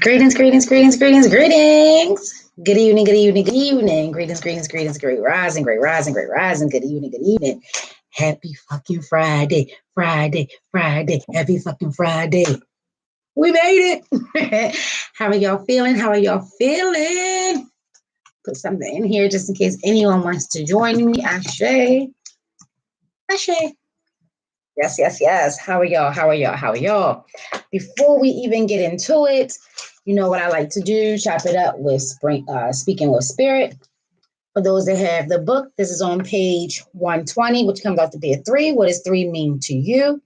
Greetings, greetings, greetings, greetings, greetings. Good evening, good evening, good evening. Greetings, greetings, greetings, great rising, great rising, great rising. Good evening, good evening. Happy fucking Friday, Friday, Friday. Happy fucking Friday. We made it. How are y'all feeling? How are y'all feeling? Put something in here just in case anyone wants to join me. Ashe. Ashe. Yes, yes, yes. How are y'all? How are y'all? How are y'all? Before we even get into it, you know what I like to do? Chop it up with Speaking with Spirit. For those that have the book, this is on page 120, which comes out to be a 3. What does 3 mean to you?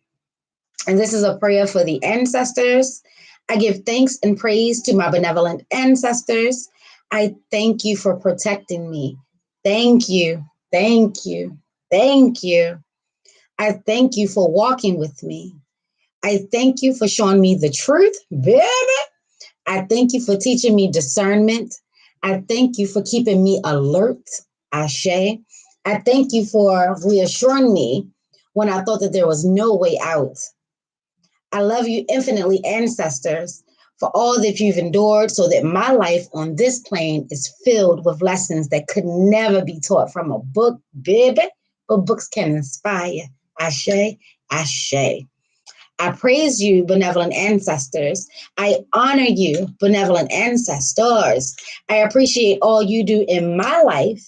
And this is a prayer for the ancestors. I give thanks and praise to my benevolent ancestors. I thank you for protecting me. Thank you. Thank you. Thank you. I thank you for walking with me. I thank you for showing me the truth, baby. I thank you for teaching me discernment. I thank you for keeping me alert, Ashe. I thank you for reassuring me when I thought that there was no way out. I love you infinitely, ancestors, for all that you've endured so that my life on this plane is filled with lessons that could never be taught from a book, baby, but books can inspire. Ashe, Ashe. I praise you, benevolent ancestors. I honor you, benevolent ancestors. I appreciate all you do in my life,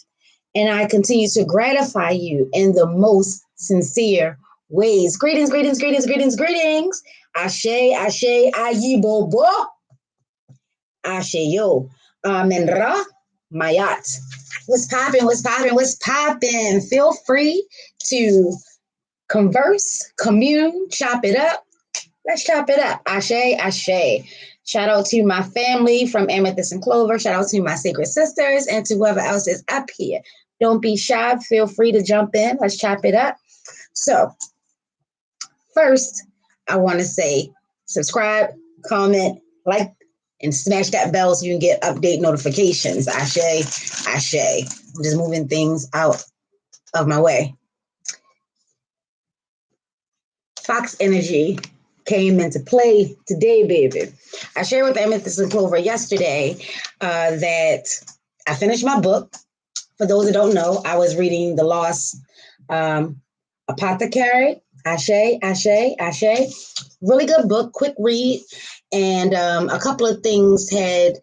and I continue to gratify you in the most sincere ways. Greetings, greetings, greetings, greetings, greetings. Ashe, Ashe, Ayi Bobo, Ashe Yo, Amen Ra, Mayat. What's popping? What's popping? What's popping? Feel free to converse, commune, chop it up. Let's chop it up. Ashe, Ashe. Shout out to my family from Amethyst and Clover. Shout out to my sacred sisters and to whoever else is up here. Don't be shy. Feel free to jump in. Let's chop it up. So, first, I want to say subscribe, comment, like, and smash that bell so you can get update notifications. Ashe, Ashe. I'm just moving things out of my way. Fox energy came into play today, baby. I shared with Amethyst and Clover yesterday that I finished my book. For those that don't know, I was reading The Lost Apothecary. Ashe, Ashe, Ashe. Really good book, quick read. And a couple of things had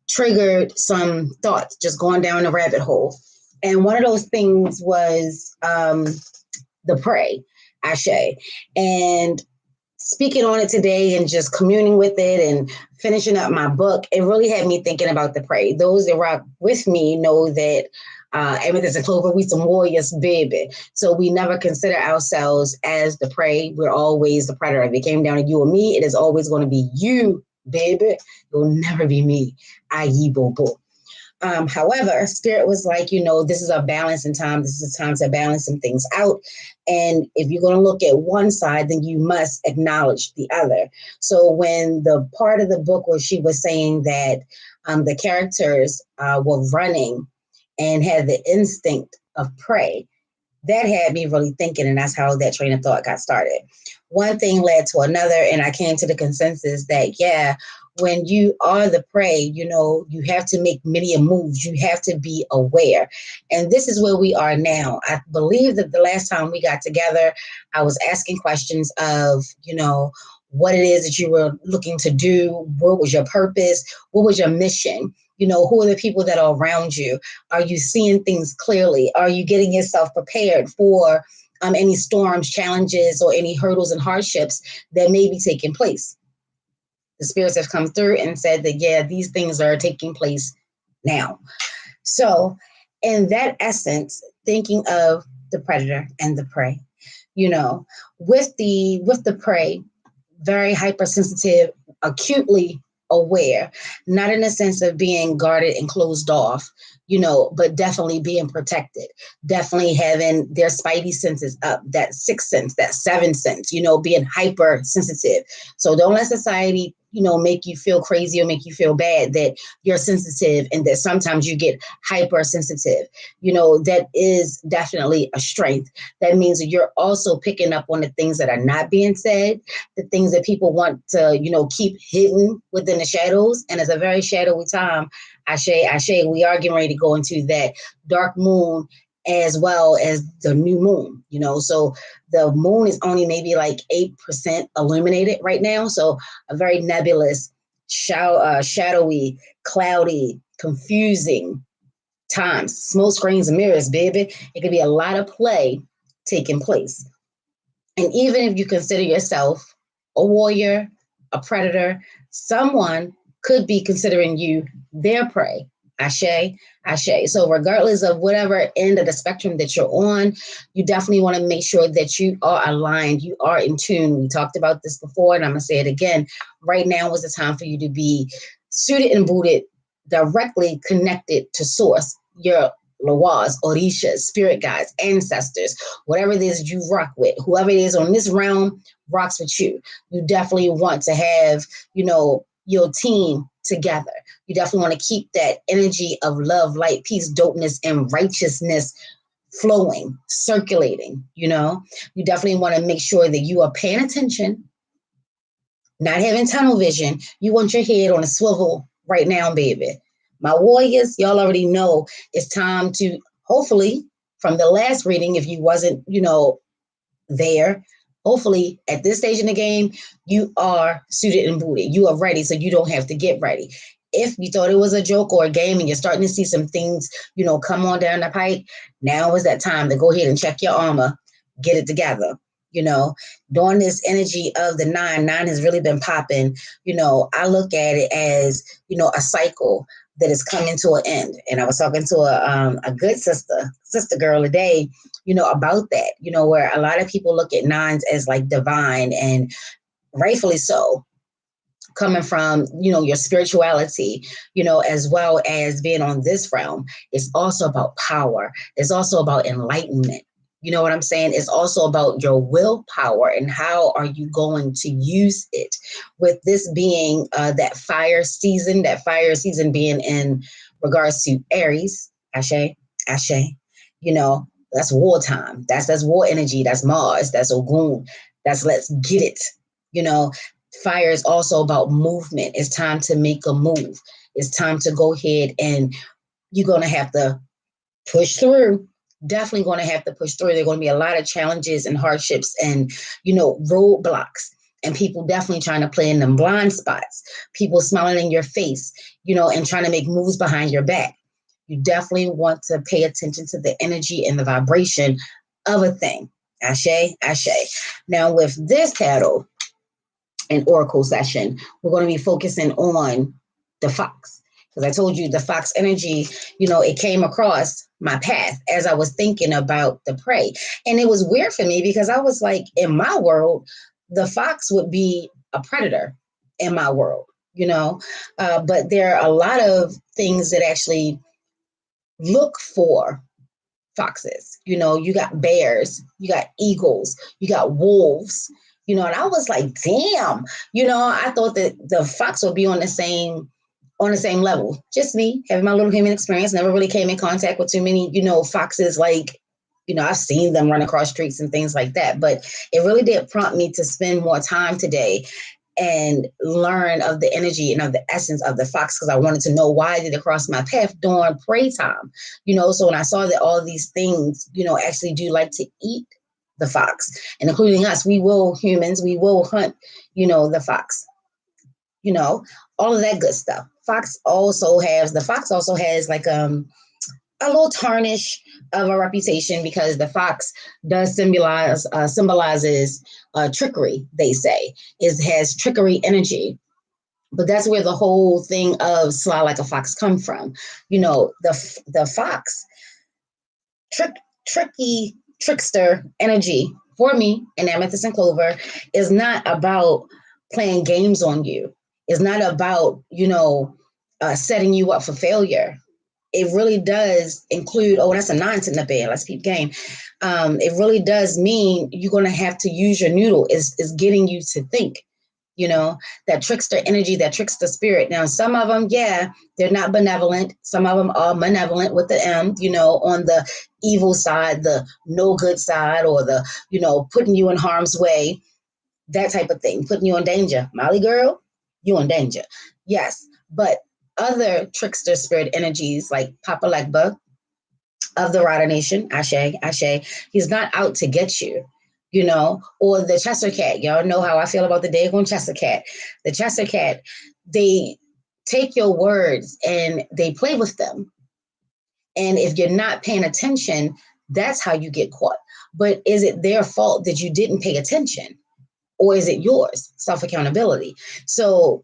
triggered some thoughts, just going down the rabbit hole. And one of those things was the prey, Ashe. And speaking on it today and just communing with it and finishing up my book, it really had me thinking about the prey. Those that rock with me know that Amethyst and Clover, we some warriors, baby. So we never consider ourselves as the prey. We're always the predator. If it came down to you or me, it is always going to be you, baby. It will never be me. Ayi Bobo. However, Spirit was like, this is a balancing time. This is a time to balance some things out. And if you're going to look at one side, then you must acknowledge the other. So when the part of the book where she was saying that the characters were running and had the instinct of prey, that had me really thinking, and that's how that train of thought got started. One thing led to another, and I came to the consensus that, when you are the prey, you have to make many moves. You have to be aware. And this is where we are now. I believe that the last time we got together, I was asking questions of, what it is that you were looking to do. What was your purpose? What was your mission? Who are the people that are around you? Are you seeing things clearly? Are you getting yourself prepared for any storms, challenges, or any hurdles and hardships that may be taking place? The spirits have come through and said that, these things are taking place now. So in that essence, thinking of the predator and the prey, with the prey, very hypersensitive, acutely aware, not in the sense of being guarded and closed off, but definitely being protected, definitely having their spidey senses up, that sixth sense, that seventh sense, being hypersensitive. So don't let society make you feel crazy or make you feel bad, that you're sensitive and that sometimes you get hypersensitive. That is definitely a strength. That means that you're also picking up on the things that are not being said, the things that people want to, keep hidden within the shadows. And it's a very shadowy time. Ashe, we are getting ready to go into that dark moon as well as the new moon, so the moon is only maybe like 8% illuminated right now. So a very nebulous, shadowy, cloudy, confusing times. Smoke screens and mirrors, baby. It could be a lot of play taking place. And even if you consider yourself a warrior, a predator, someone could be considering you their prey. Ashe, ashe. So regardless of whatever end of the spectrum that you're on, you definitely want to make sure that you are aligned, you are in tune. We talked about this before, and I'm going to say it again. Right now is the time for you to be suited and booted, directly connected to source, your Lawaz, Orishas, spirit guides, ancestors, whatever it is you rock with, whoever it is on this realm rocks with you. You definitely want to have, your team together. You definitely want to keep that energy of love, light, peace, dopeness, and righteousness flowing, circulating. You definitely want to make sure that you are paying attention, not having tunnel vision. You want your head on a swivel right now, baby. My warriors, y'all already know it's time to, hopefully, from the last reading, if you wasn't, there, hopefully at this stage in the game, you are suited and booted. You are ready, so you don't have to get ready. If you thought it was a joke or a game and you're starting to see some things, come on down the pike, now is that time to go ahead and check your armor, get it together. During this energy of the nine has really been popping. I look at it as, a cycle that is coming to an end. And I was talking to a good sister girl today, about that, where a lot of people look at nines as like divine, and rightfully so, coming from, your spirituality, as well as being on this realm. It's also about power. It's also about enlightenment. You know what I'm saying? It's also about your willpower and how are you going to use it. With this being that fire season being in regards to Aries, Ashe, that's wartime. That's war energy. That's Mars. That's Ogun. That's let's get it. Fire is also about movement. It's time to make a move. It's time to go ahead, and you're going to have to push through. Definitely going to have to push through. There are going to be a lot of challenges and hardships and, roadblocks, and people definitely trying to play in them blind spots, people smiling in your face, and trying to make moves behind your back. You definitely want to pay attention to the energy and the vibration of a thing. Ashe, ashe. Now with this tarot and oracle session, we're going to be focusing on the fox. Because I told you the fox energy, it came across my path as I was thinking about the prey. And it was weird for me because I was like, in my world, the fox would be a predator in my world, but there are a lot of things that actually look for foxes. You got bears, you got eagles, you got wolves, and I was like, damn, I thought that the fox would be on the same level. Just me having my little human experience, never really came in contact with too many, foxes. Like, I've seen them run across streets and things like that, but it really did prompt me to spend more time today and learn of the energy and of the essence of the fox, because I wanted to know why did it cross my path during prey time. So when I saw that all of these things, actually do like to eat the fox, and including us, we will hunt, the fox, all of that good stuff. The fox also has like a little tarnish of a reputation, because the fox does symbolizes trickery. They say it has trickery energy, but that's where the whole thing of sly like a fox come from. The fox tricky trickster energy for me in Amethyst and Clover is not about playing games on you. It's not about setting you up for failure. It really does include, that's a 9 in the bed, let's keep game. It really does mean you're going to have to use your noodle. Is getting you to think. that trickster energy, that trickster spirit. Now, some of them, yeah, they're not benevolent. Some of them are malevolent with the M, on the evil side, the no good side, or the, putting you in harm's way, that type of thing, putting you in danger. Molly girl, you in danger. Yes. But other trickster spirit energies like Papa Legba of the Rider Nation, Ashe, he's not out to get you, or the Chester Cat. Y'all know how I feel about the Dagon Chester Cat. The Chester Cat, they take your words and they play with them. And if you're not paying attention, that's how you get caught. But is it their fault that you didn't pay attention? Or is it yours? Self-accountability. So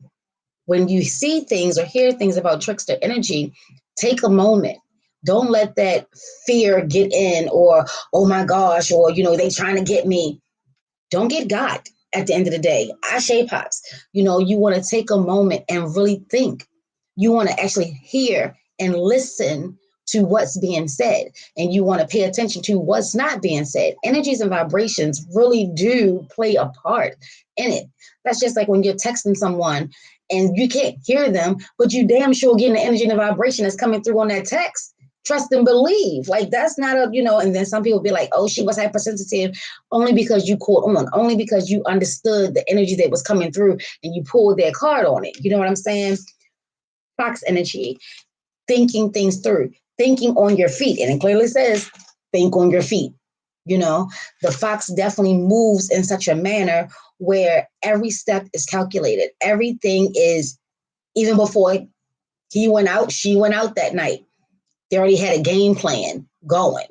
when you see things or hear things about trickster energy, take a moment. Don't let that fear get in, or, oh my gosh, or, they trying to get me. Don't get got at the end of the day. Ashe pops. You want to take a moment and really think. You want to actually hear and listen to what's being said. And you want to pay attention to what's not being said. Energies and vibrations really do play a part in it. That's just like when you're texting someone and you can't hear them, but you damn sure getting the energy and the vibration that's coming through on that text. Trust and believe. Like, that's not and then some people be like, oh, she was hypersensitive, only because you caught on, only because you understood the energy that was coming through and you pulled their card on it. You know what I'm saying? Fox energy, thinking things through, thinking on your feet. And it clearly says, think on your feet. The fox definitely moves in such a manner where every step is calculated. Everything is, even before he went out, she went out that night. They already had a game plan going.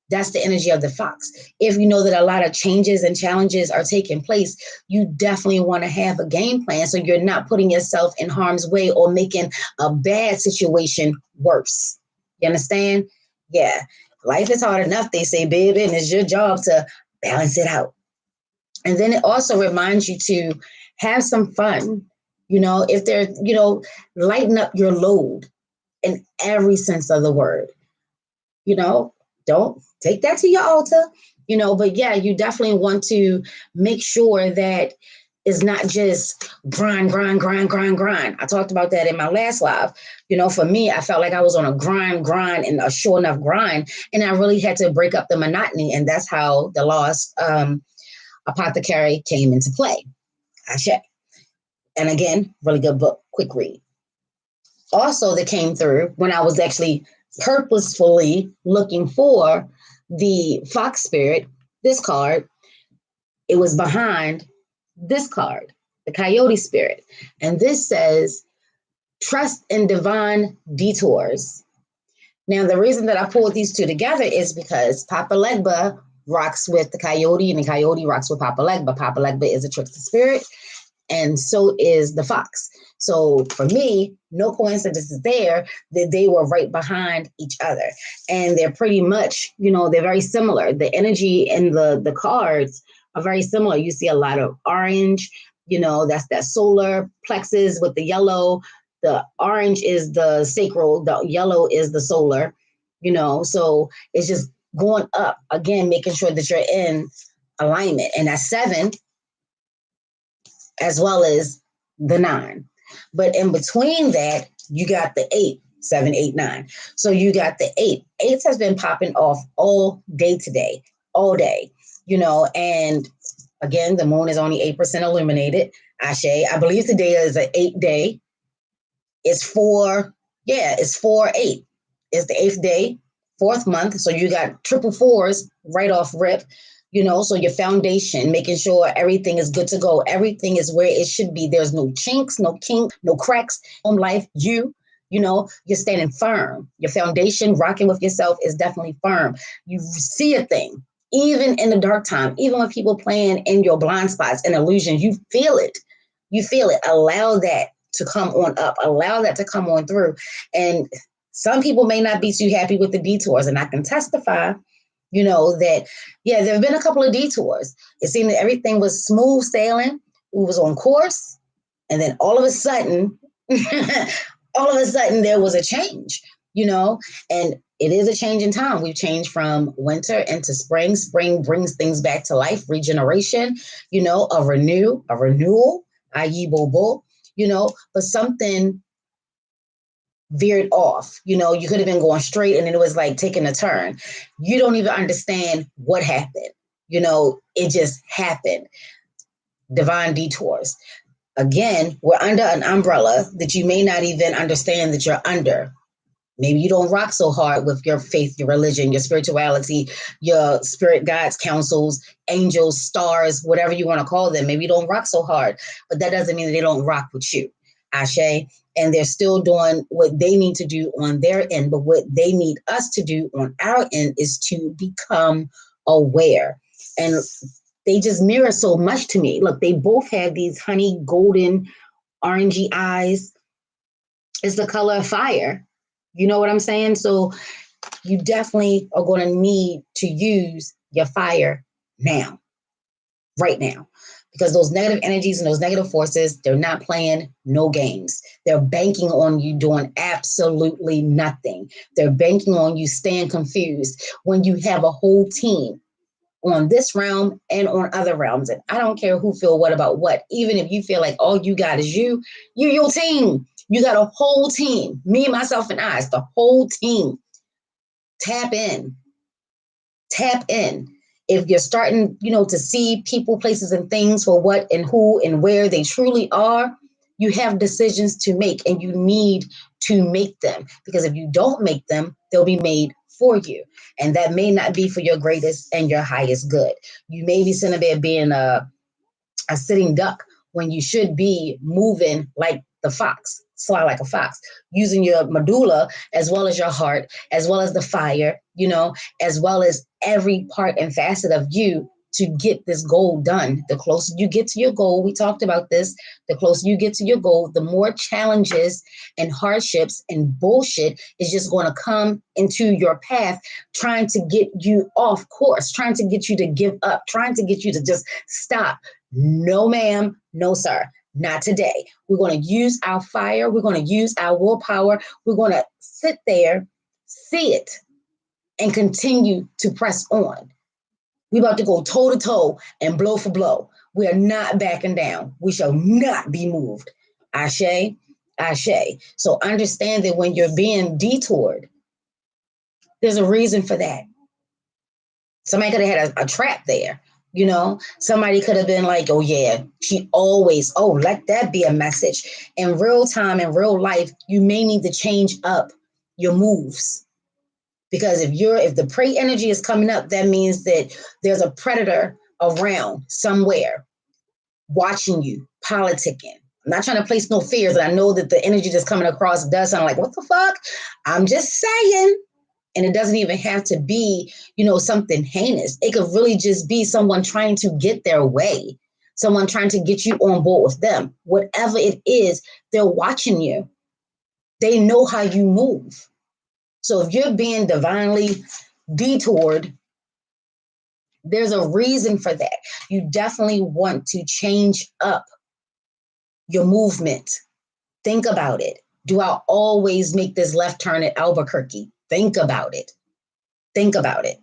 That's the energy of the fox. If you know that a lot of changes and challenges are taking place, you definitely want to have a game plan so you're not putting yourself in harm's way or making a bad situation worse. You understand? Yeah. Life is hard enough, they say, baby, and it's your job to balance it out. And then it also reminds you to have some fun. If there's, lighten up your load in every sense of the word. Don't take that to your altar, but yeah, you definitely want to make sure that it's not just grind. I talked about that in my last live. For me, I felt like I was on a grind and a sure enough grind, and I really had to break up the monotony. And that's how the Lost Apothecary came into play. Ashe. And again, really good book, quick read. Also, that came through when I was actually purposefully looking for the fox spirit, this card, it was behind this card, the coyote spirit. And this says, trust in divine detours. Now, the reason that I pulled these two together is because Papa Legba rocks with the coyote and the coyote rocks with Papa Legba. Papa Legba is a trickster spirit, and so is the fox. So for me, no coincidence is there that they were right behind each other. And they're pretty much, they're very similar. The energy and the cards are very similar. You see a lot of orange, that's that solar plexus with the yellow. The orange is the sacral, the yellow is the solar, so it's just going up, again, making sure that you're in alignment. And that's 7, as well as the 9. But in between that, you got the 8, 7, 8, 9. So you got the 8. 8 has been popping off all day today, all day, and again, the moon is only 8% illuminated. Ashe, I believe today is an 8 day. It's 4, it's 4/8. It's the 8th day, 4th month. So you got triple 4s right off rip. So your foundation, making sure everything is good to go. Everything is where it should be. There's no chinks, no kink, no cracks on life. You're standing firm. Your foundation, rocking with yourself, is definitely firm. You see a thing, even in the dark time, even when people playing in your blind spots and illusions, you feel it. You feel it. Allow that to come on up. Allow that to come on through. And some people may not be too happy with the detours, and I can testify that, there have been a couple of detours. It seemed that everything was smooth sailing. We was on course. And then all of a sudden, there was a change, and it is a change in time. We've changed from winter into spring. Spring brings things back to life, regeneration, a renewal. i.e. Bobo, but something veered off. You could have been going straight and then it was like taking a turn. You don't even understand what happened. It just happened. Divine detours. Again, we're under an umbrella that you may not even understand that you're under. Maybe you don't rock so hard with your faith, your religion, your spirituality, your spirit guides, councils, angels, stars, whatever you want to call them. Maybe you don't rock so hard, but that doesn't mean that they don't rock with you. Ashe. And they're still doing what they need to do on their end. But what they need us to do on our end is to become aware. And they just mirror so much to me. Look, they both have these honey, golden, orangey eyes. It's the color of fire. You know what I'm saying? So you definitely are going to need to use your fire now, right now, because those negative energies and those negative forces, they're not playing no games. They're banking on you doing absolutely nothing. They're banking on you staying confused when you have a whole team on this realm and on other realms. And I don't care who feel what about what. Even if you feel like all you got is you, your team. You got a whole team. Me, myself, and I. It's the whole team. Tap in. Tap in. If you're starting, to see people, places, and things for what and who and where they truly are, you have decisions to make and you need to make them. Because if you don't make them, they'll be made for you. And that may not be for your greatest and your highest good. You may be sitting there being a sitting duck when you should be moving like the fox, fly like a fox, using your medulla as well as your heart, as well as the fire, as well as every part and facet of you to get this goal done. The closer you get to your goal, we talked about this, the closer you get to your goal, the more challenges and hardships and bullshit is just going to come into your path, trying to get you off course, trying to get you to give up, trying to get you to just stop. No, ma'am. No, sir. Not today. We're going to use our fire. We're going to use our willpower. We're going to sit there, see it, and continue to press on. We're about to go toe to toe and blow for blow. We are not backing down. We shall not be moved. Ashe, ashe. So understand that when you're being detoured, there's a reason for that. Somebody could have had a trap there. Somebody could have been like, oh yeah, she always, let that be a message. In real time, in real life, you may need to change up your moves. Because if the prey energy is coming up, that means that there's a predator around somewhere watching you, politicking. I'm not trying to place no fears, and I know that the energy that's coming across does sound like, what the fuck? I'm just saying. And it doesn't even have to be, something heinous. It could really just be someone trying to get their way, someone trying to get you on board with them. Whatever it is, they're watching you. They know how you move. So if you're being divinely detoured, there's a reason for that. You definitely want to change up your movement. Think about it. Do I always make this left turn at Albuquerque? Think about it. Think about it.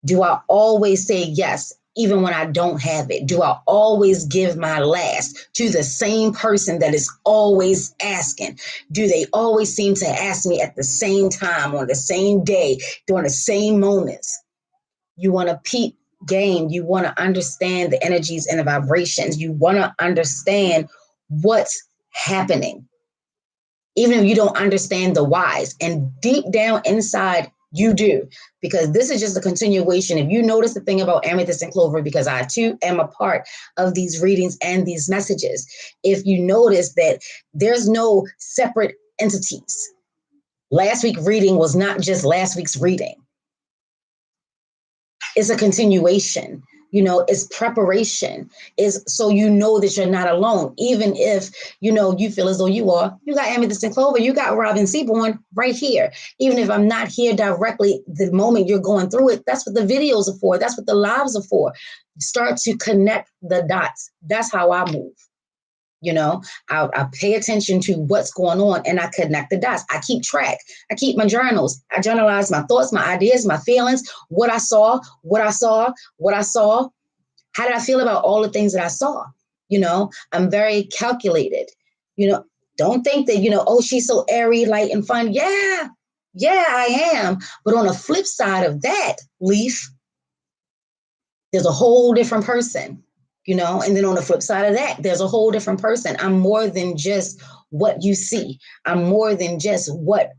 Do I always say yes, even when I don't have it? Do I always give my last to the same person that is always asking? Do they always seem to ask me at the same time, on the same day, during the same moments? You want to peep game. You want to understand the energies and the vibrations. You want to understand what's happening, even if you don't understand the whys. And deep down inside, you do, because this is just a continuation. If you notice the thing about Amethyst and Clover, because I too am a part of these readings and these messages, if you notice that there's no separate entities. Last week's reading was not just last week's reading. It's a continuation. It's preparation. Is so that you're not alone. Even if, you feel as though you are. You got Amethyst and Clover. You got Robin Seaborn right here. Even if I'm not here directly, the moment you're going through it, that's what the videos are for. That's what the lives are for. Start to connect the dots. That's how I move. I pay attention to what's going on and I connect the dots. I keep track. I keep my journals. I journalize my thoughts, my ideas, my feelings, what I saw. How did I feel about all the things that I saw? I'm very calculated. Don't think that, oh, she's so airy, light, and fun. Yeah, I am. But on the flip side of that, Leaf, there's a whole different person, and then on the flip side of that, there's a whole different person. I'm more than just what you see. I'm more than just what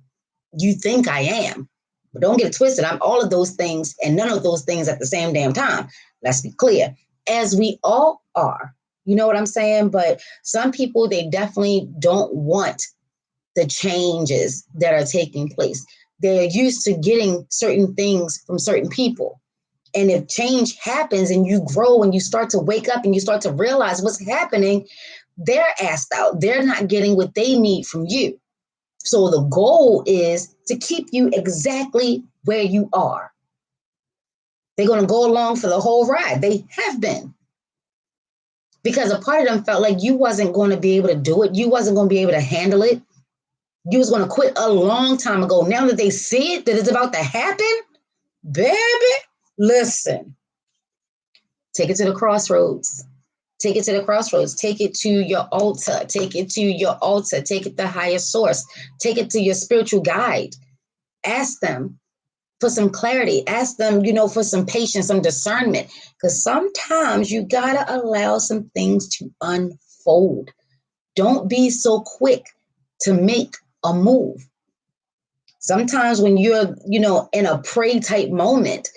you think I am. But don't get it twisted. I'm all of those things and none of those things at the same damn time. Let's be clear. As we all are. You know what I'm saying? But some people, they definitely don't want the changes that are taking place. They're used to getting certain things from certain people. And if change happens and you grow and you start to wake up and you start to realize what's happening, they're asked out. They're not getting what they need from you. So the goal is to keep you exactly where you are. They're going to go along for the whole ride. They have been. Because a part of them felt like you wasn't going to be able to do it. You wasn't going to be able to handle it. You was going to quit a long time ago. Now that they see it, that it's about to happen, baby, listen. Take it to the crossroads. Take it to the crossroads. Take it to your altar. Take it to your altar. Take it to the highest source. Take it to your spiritual guide. Ask them for some clarity. Ask them, for some patience, some discernment. Because sometimes you got to allow some things to unfold. Don't be so quick to make a move. Sometimes when you're, in a pray type moment,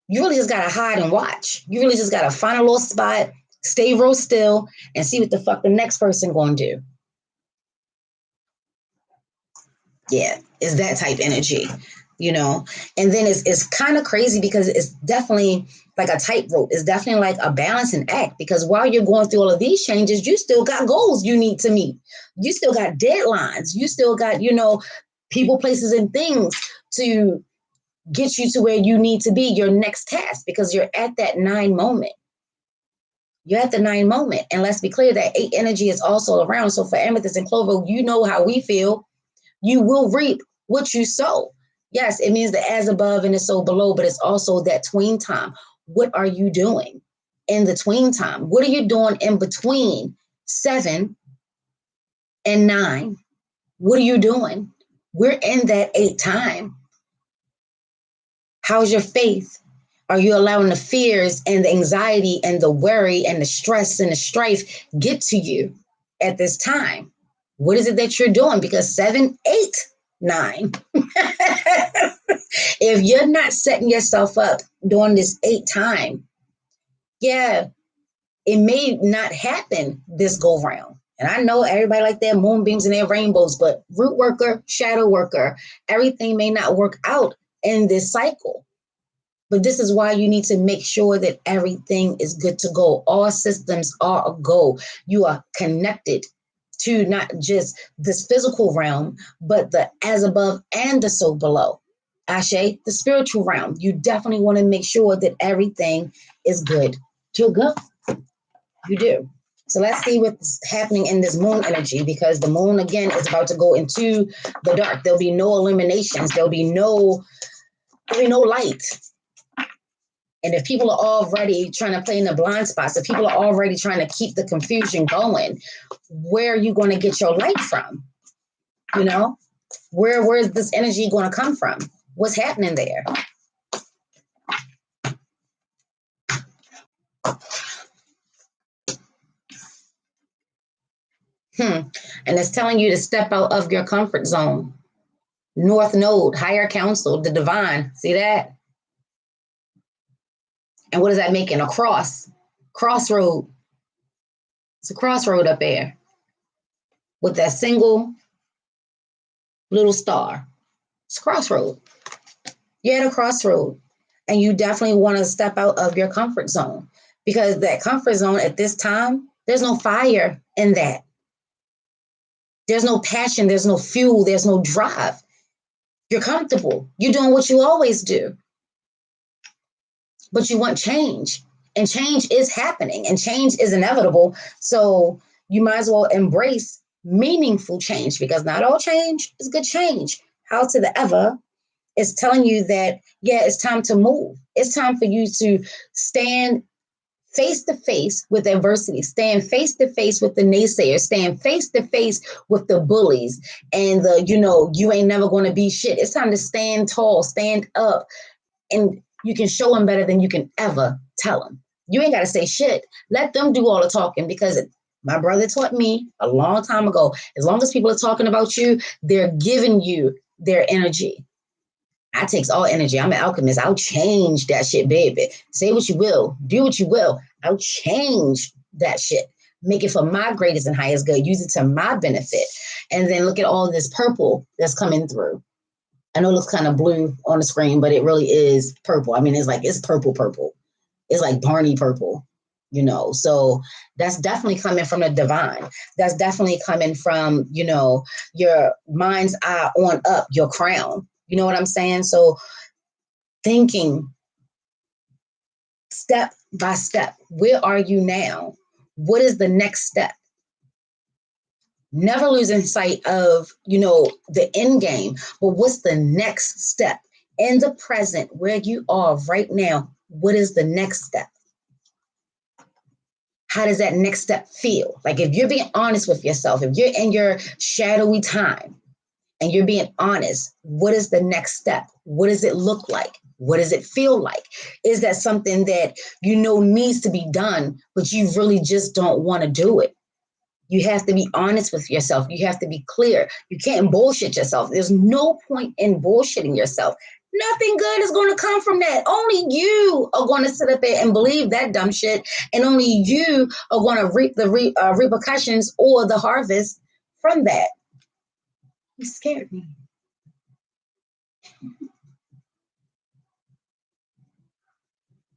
you really just got to hide and watch. You really just got to find a little spot, stay real still, and see what the fuck the next person going to do. Yeah, it's that type energy, And then it's kind of crazy because it's definitely like a tightrope. It's definitely like a balancing act because while you're going through all of these changes, you still got goals you need to meet. You still got deadlines. You still got, people, places, and things to get you to where you need to be, your next task, because you're at that 9 moment. You're at the 9 moment. And let's be clear that 8 energy is also around. So for Amethyst and Clover, you know how we feel. You will reap what you sow. Yes, it means the as above and the so below, but it's also that tween time. What are you doing in the tween time? What are you doing in between 7 and 9? What are you doing? We're in that 8 time. How's your faith? Are you allowing the fears and the anxiety and the worry and the stress and the strife get to you at this time? What is it that you're doing? Because 7, 8, 9. If you're not setting yourself up during this 8 time, yeah, it may not happen this go round. And I know everybody like their moonbeams and their rainbows, but root worker, shadow worker, everything may not work out in this cycle. But this is why you need to make sure that everything is good to go. All systems are a go. You are connected to not just this physical realm, but the as above and the so below. Ashe, the spiritual realm. You definitely want to make sure that everything is good to go. You do. So let's see what's happening in this moon energy, because the moon, again, is about to go into the dark. There'll be no eliminations. There'll be no light. And if people are already trying to play in the blind spots, if people are already trying to keep the confusion going, where are you going to get your light from? Where's this energy going to come from? What's happening there? And it's telling you to step out of your comfort zone. North Node, higher council, the divine. See that? And what is that making? A crossroad. It's a crossroad up there with that single little star. It's a crossroad. You're at a crossroad, and you definitely want to step out of your comfort zone, because that comfort zone at this time, there's no fire in that. There's no passion. There's no fuel. There's no drive. You're comfortable. You're doing what you always do. But you want change, and change is happening, and change is inevitable. So you might as well embrace meaningful change, because not all change is good change. How to the ever is telling you that, yeah, it's time to move. It's time for you to stand face to face with adversity, stand face to face with the naysayers, stand face to face with the bullies and you ain't never going to be shit. It's time to stand tall, stand up, and you can show them better than you can ever tell them. You ain't got to say shit. Let them do all the talking, because my brother taught me a long time ago, as long as people are talking about you, they're giving you their energy. I takes all energy. I'm an alchemist. I'll change that shit, baby. Say what you will. Do what you will. I'll change that shit. Make it for my greatest and highest good. Use it to my benefit. And then look at all this purple that's coming through. I know it looks kind of blue on the screen, but it really is purple. I mean, it's purple. It's like Barney purple, So that's definitely coming from the divine. That's definitely coming from, your mind's eye on up, your crown. You know what I'm saying? So thinking step by step, where are you now? What is the next step? Never losing sight of, the end game, but what's the next step? In the present, where you are right now, what is the next step? How does that next step feel? Like, if you're being honest with yourself, if you're in your shadowy time and you're being honest, what is the next step? What does it look like? What does it feel like? Is that something that needs to be done, but you really just don't want to do it? You have to be honest with yourself. You have to be clear. You can't bullshit yourself. There's no point in bullshitting yourself. Nothing good is going to come from that. Only you are going to sit up there and believe that dumb shit. And only you are going to reap the repercussions or the harvest from that. You scared me.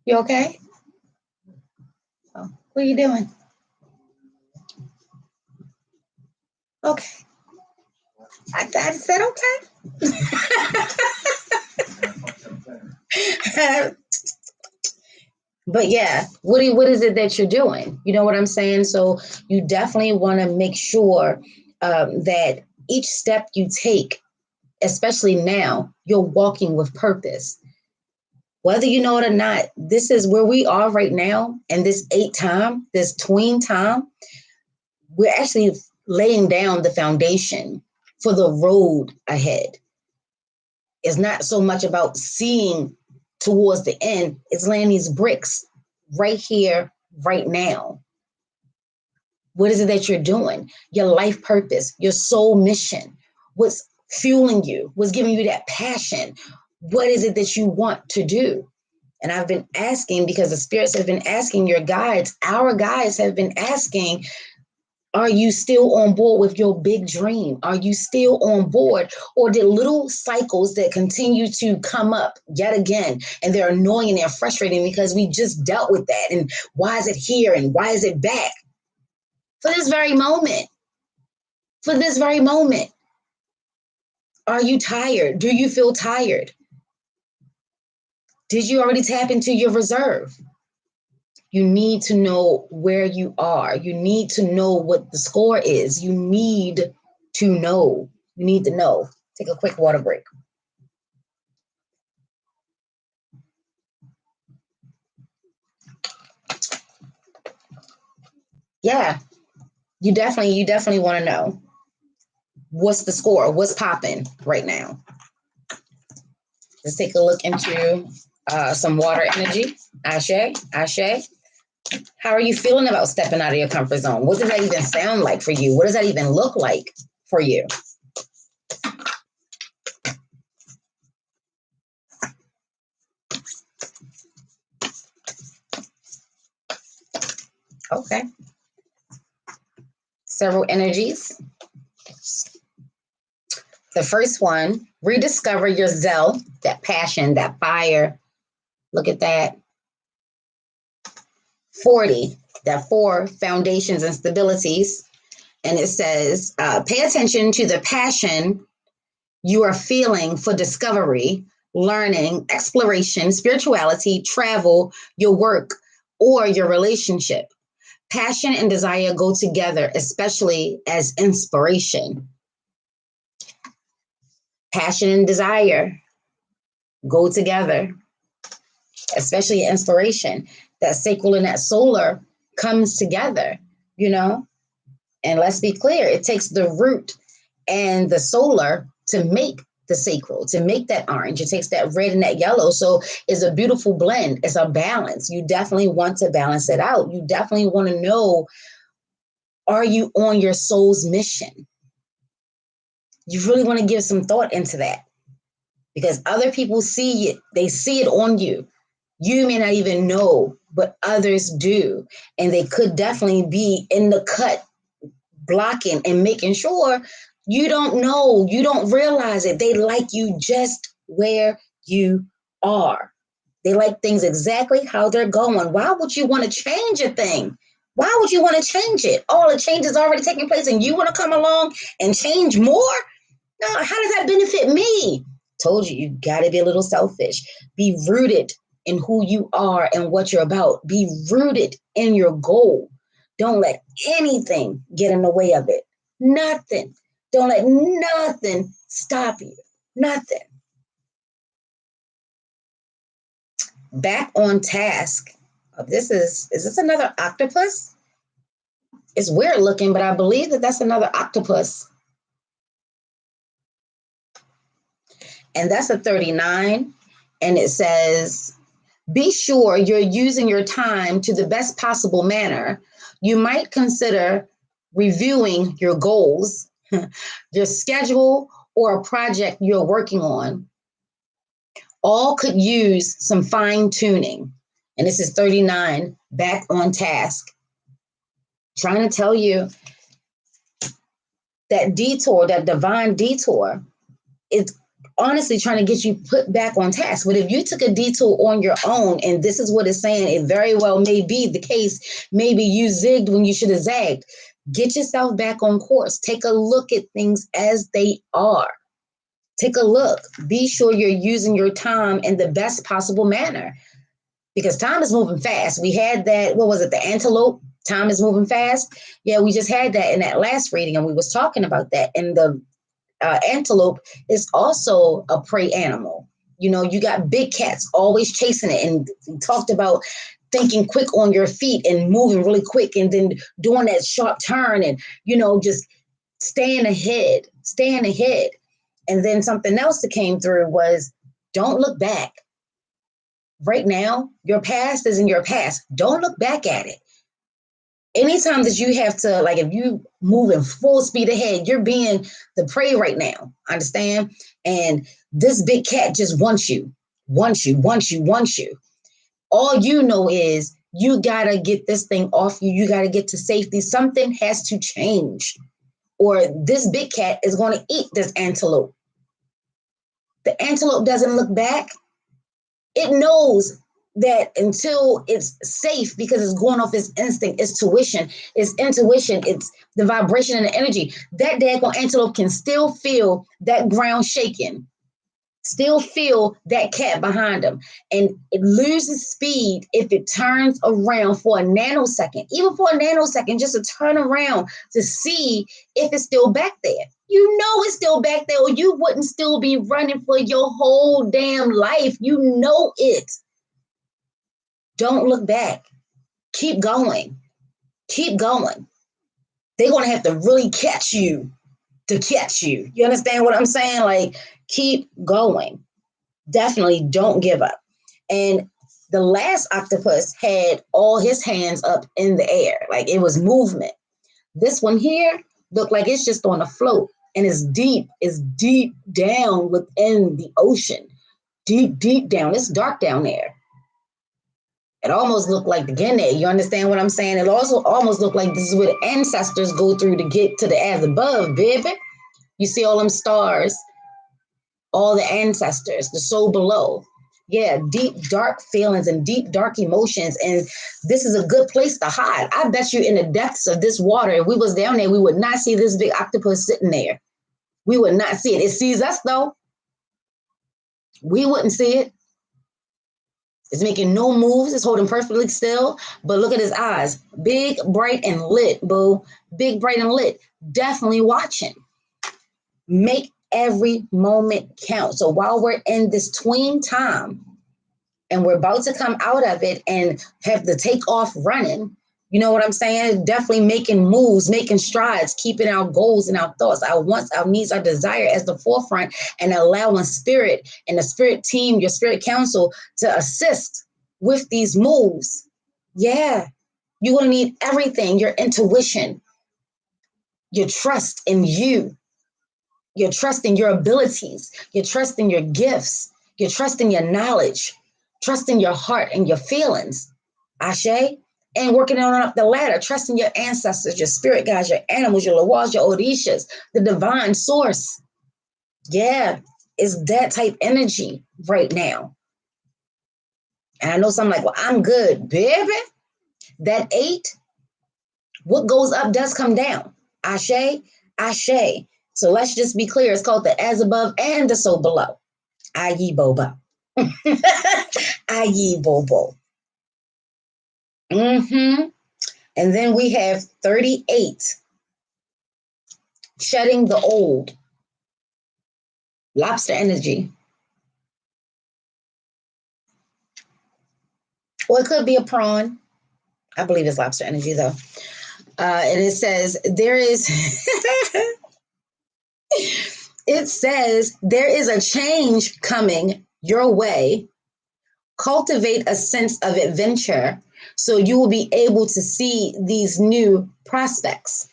You okay? Oh, what are you doing? Okay. I said okay. But yeah, what is it that you're doing? You know what I'm saying? So you definitely want to make sure that each step you take, especially now, you're walking with purpose. Whether you know it or not, this is where we are right now. And this this tween time, we're actually laying down the foundation for the road ahead. It's not so much about seeing towards the end. It's laying these bricks right here, right now. What is it that you're doing? Your life purpose, your soul mission, what's fueling you, what's giving you that passion? What is it that you want to do? And I've been asking, because the spirits have been asking, your guides, our guides have been asking, are you still on board with your big dream? Are you still on board? Or did little cycles that continue to come up yet again, and they're annoying and they're frustrating because we just dealt with that? And why is it here? And why is it back? For this very moment. For this very moment. Are you tired? Do you feel tired? Did you already tap into your reserve? You need to know where you are. You need to know what the score is. You need to know. You need to know. Take a quick water break. Yeah, you definitely want to know what's the score, what's popping right now. Let's take a look into some water energy. Ashe, Ashe. How are you feeling about stepping out of your comfort zone? What does that even sound like for you? What does that even look like for you? Okay. Several energies. The first one, rediscover your zeal, that passion, that fire. Look at that. 40, that 4 foundations and stabilities. And it says, pay attention to the passion you are feeling for discovery, learning, exploration, spirituality, travel, your work, or your relationship. Passion and desire go together, especially as inspiration. Passion and desire go together, especially inspiration. that sacral and that solar comes together, you know? And let's be clear, it takes the root and the solar to make the sacral, to make that orange. It takes that red and that yellow. So it's a beautiful blend. It's a balance. You definitely want to balance it out. You definitely want to know, are you on your soul's mission? You really want to give some thought into that, because other people see it. They see it on you. You may not even know, but others do. And they could definitely be in the cut, blocking and making sure you don't know, you don't realize it. They like you just where you are. They like things exactly how they're going. Why would you want to change a thing? Why would you want to change it? All the change is already taking place and you want to come along and change more? No, how does that benefit me? Told you, you got to be a little selfish. Be rooted in who you are and what you're about. Be rooted in your goal. Don't let anything get in the way of it. Nothing. Don't let nothing stop you. Nothing. Back on task. Is this another octopus? It's weird looking, but I believe that that's another octopus. And that's a 39. And it says, be sure you're using your time to the best possible manner. You might consider reviewing your goals, your schedule, or a project you're working on. All could use some fine tuning. And this is 39, back on task. Trying to tell you that detour, that divine detour, is honestly trying to get you put back on task. But if you took a detour on your own, and this is what it's saying, it very well may be the case. Maybe you zigged when you should have zagged. Get yourself back on course. Take a look at things as they are. Take a look. Be sure you're using your time in the best possible manner, because time is moving fast. We had that, what was it, the antelope? Time is moving fast. Yeah, we just had that in that last reading, and we was talking about that. And the antelope is also a prey animal. You know, you got big cats always chasing it. And we talked about thinking quick on your feet and moving really quick and then doing that sharp turn and, you know, just staying ahead. And then something else that came through was, don't look back. Right now, your past is in your past. Don't look back at it. Anytime that you have to, like, if you moving full speed ahead, you're being the prey right now. Understand? And this big cat just wants you. All you know is you got to get this thing off you. You got to get to safety. Something has to change, or this big cat is going to eat this antelope. The antelope doesn't look back. It knows that until it's safe, because it's going off its instinct, its intuition, it's the vibration and the energy. That daggone antelope can still feel that ground shaking, still feel that cat behind him. And it loses speed if it turns around for a nanosecond, even for a nanosecond, just to turn around to see if it's still back there. You know it's still back there, or you wouldn't still be running for your whole damn life. You know it. Don't look back. Keep going. Keep going. They're going to have to really catch you to catch you. You understand what I'm saying? Like, keep going. Definitely don't give up. And the last octopus had all his hands up in the air, like it was movement. This one here looked like it's just on a float, and it's deep down within the ocean. Deep down. It's dark down there. It almost looked like the Guinea. You understand what I'm saying? It also almost looked like this is where the ancestors go through to get to the as above, baby. You see all them stars, all the ancestors, the soul below. Yeah, deep, dark feelings and deep, dark emotions. And this is a good place to hide. I bet you in the depths of this water, if we was down there, we would not see this big octopus sitting there. We would not see it. It sees us, though. We wouldn't see it. It's making no moves. It's holding perfectly still. But look at his eyes. Big, bright, and lit, boo. Big, bright, and lit. Definitely watching. Make every moment count. So while we're in this tween time, and we're about to come out of it and have to take off running. You know what I'm saying? Definitely making moves, making strides, keeping our goals and our thoughts, our wants, our needs, our desire as the forefront, and allowing spirit and the spirit team, your spirit council, to assist with these moves. Yeah. You're going to need everything, your intuition, your trust in you, your trust in your abilities, your trust in your gifts, your trust in your knowledge, trust in your heart and your feelings. Ashe? And working on up the ladder, trusting your ancestors, your spirit guides, your animals, your lawals, your orishas, the divine source. Yeah, it's that type energy right now. And I know some like, well, I'm good, baby. That 8, what goes up does come down. Ashe, ashe. So let's just be clear. It's called the as above and the so below. Aye boba. Aye bobo. Mm-hmm. And then we have 38. Shedding the old. Lobster energy. Or it could be a prawn. I believe it's lobster energy though. And it says there is it says there is a change coming your way. Cultivate a sense of adventure so you will be able to see these new prospects.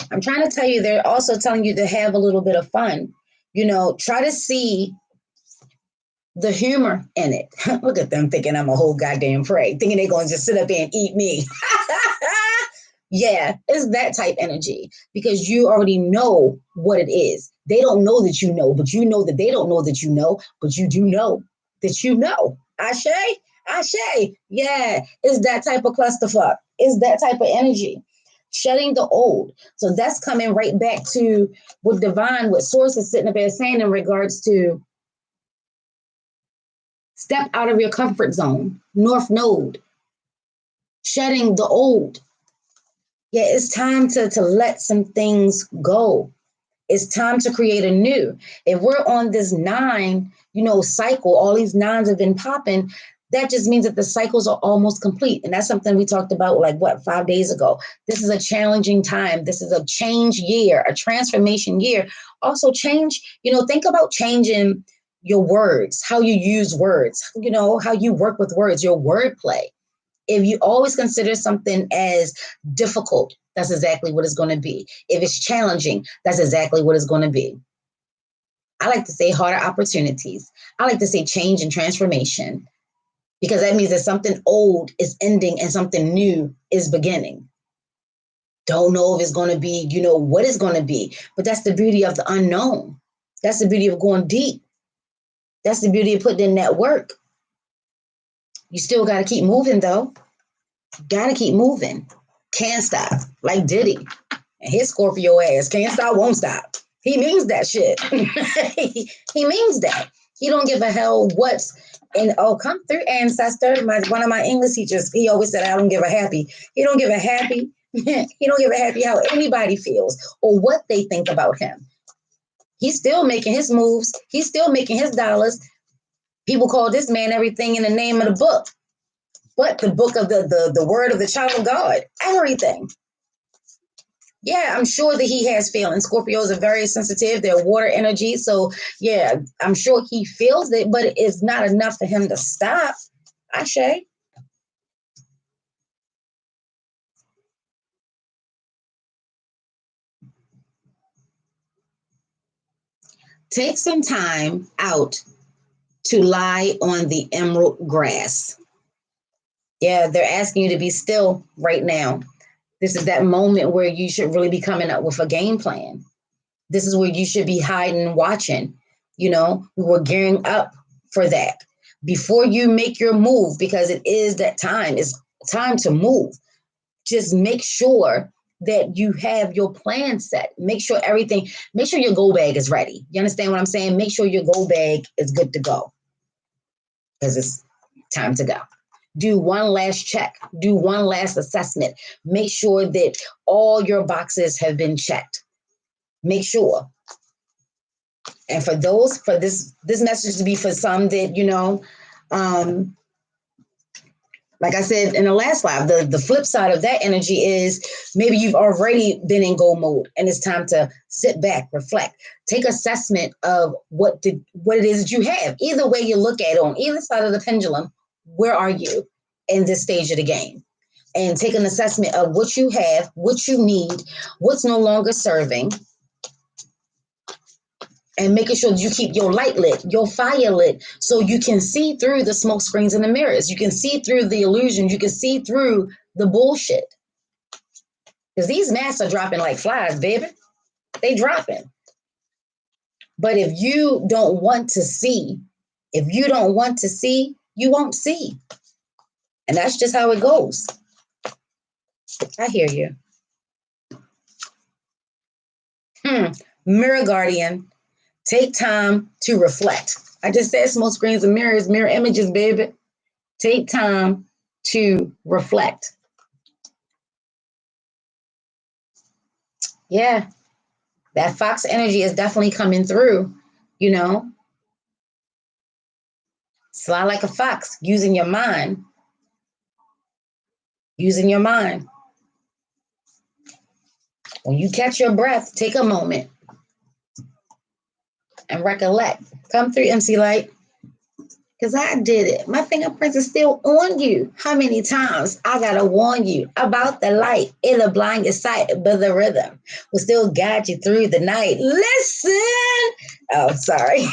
I'm trying to tell you, they're also telling you to have a little bit of fun. You know, try to see the humor in it. Look at them thinking I'm a whole goddamn prey, thinking they're going to just sit up there and eat me. Yeah, it's that type energy because you already know what it is. They don't know that you know, but you know that they don't know that you know, but you do know that you know. Ashe, ashe. Yeah, it's that type of clusterfuck. It's that type of energy. Shedding the old. So that's coming right back to what divine, what source is sitting up there saying in regards to step out of your comfort zone, North Node, shedding the old. Yeah, it's time to let some things go. It's time to create a new. If we're on this 9, cycle, all these 9s have been popping, that just means that the cycles are almost complete. And that's something we talked about 5 days ago. This is a challenging time. This is a change year, a transformation year. Also change, think about changing your words, how you use words, how you work with words, your wordplay. If you always consider something as difficult, that's exactly what it's going to be. If it's challenging, that's exactly what it's going to be. I like to say harder opportunities. I like to say change and transformation because that means that something old is ending and something new is beginning. Don't know if it's going to be, what it's going to be, but that's the beauty of the unknown. That's the beauty of going deep. That's the beauty of putting in that work. You still got to keep moving though. Gotta keep moving. Can't stop. Like Diddy. And his Scorpio ass. Can't stop, won't stop. He means that shit. he means that. He don't give a hell what's in. Oh, come through, ancestor. One of my English teachers, he always said, I don't give a happy. He don't give a happy. He don't give a happy how anybody feels or what they think about him. He's still making his moves. He's still making his dollars. People call this man everything in the name of the book. But the book of the word of the child of God, everything. Yeah, I'm sure that he has feelings. Scorpios are very sensitive. They're water energy. So, yeah, I'm sure he feels it, but it's not enough for him to stop. Ashe. Take some time out to lie on the emerald grass. Yeah, they're asking you to be still right now. This is that moment where you should really be coming up with a game plan. This is where you should be hiding, watching. We were gearing up for that before you make your move because it is that time. It's time to move. Just make sure that you have your plan set. Make sure your go bag is ready. You understand what I'm saying? Make sure your go bag is good to go because it's time to go. Do one last check. Do one last assessment. Make sure that all your boxes have been checked. Make sure. And for this message to be for some that, Like I said in the last live, the flip side of that energy is maybe you've already been in goal mode and it's time to sit back, reflect, take assessment of what it is that you have. Either way you look at it, on either side of the pendulum, where are you in this stage of the game? And take an assessment of what you have, what you need, what's no longer serving, and making sure that you keep your light lit, your fire lit, so you can see through the smoke screens and the mirrors. You can see through the illusions. You can see through the bullshit. Because these masks are dropping like flies, baby. They dropping. But if you don't want to see, you won't see. And that's just how it goes. I hear you. Mirror Guardian. Take time to reflect. I just said smoke screens and mirrors, mirror images, baby. Take time to reflect. Yeah, that fox energy is definitely coming through, you know. Fly like a fox, using your mind. Using your mind. When you catch your breath, take a moment and recollect. Come through, MC Light. Because I did it. My fingerprints are still on you. How many times I got to warn you about the light? It'll blind your sight, but the rhythm will still guide you through the night. Listen. Oh, sorry.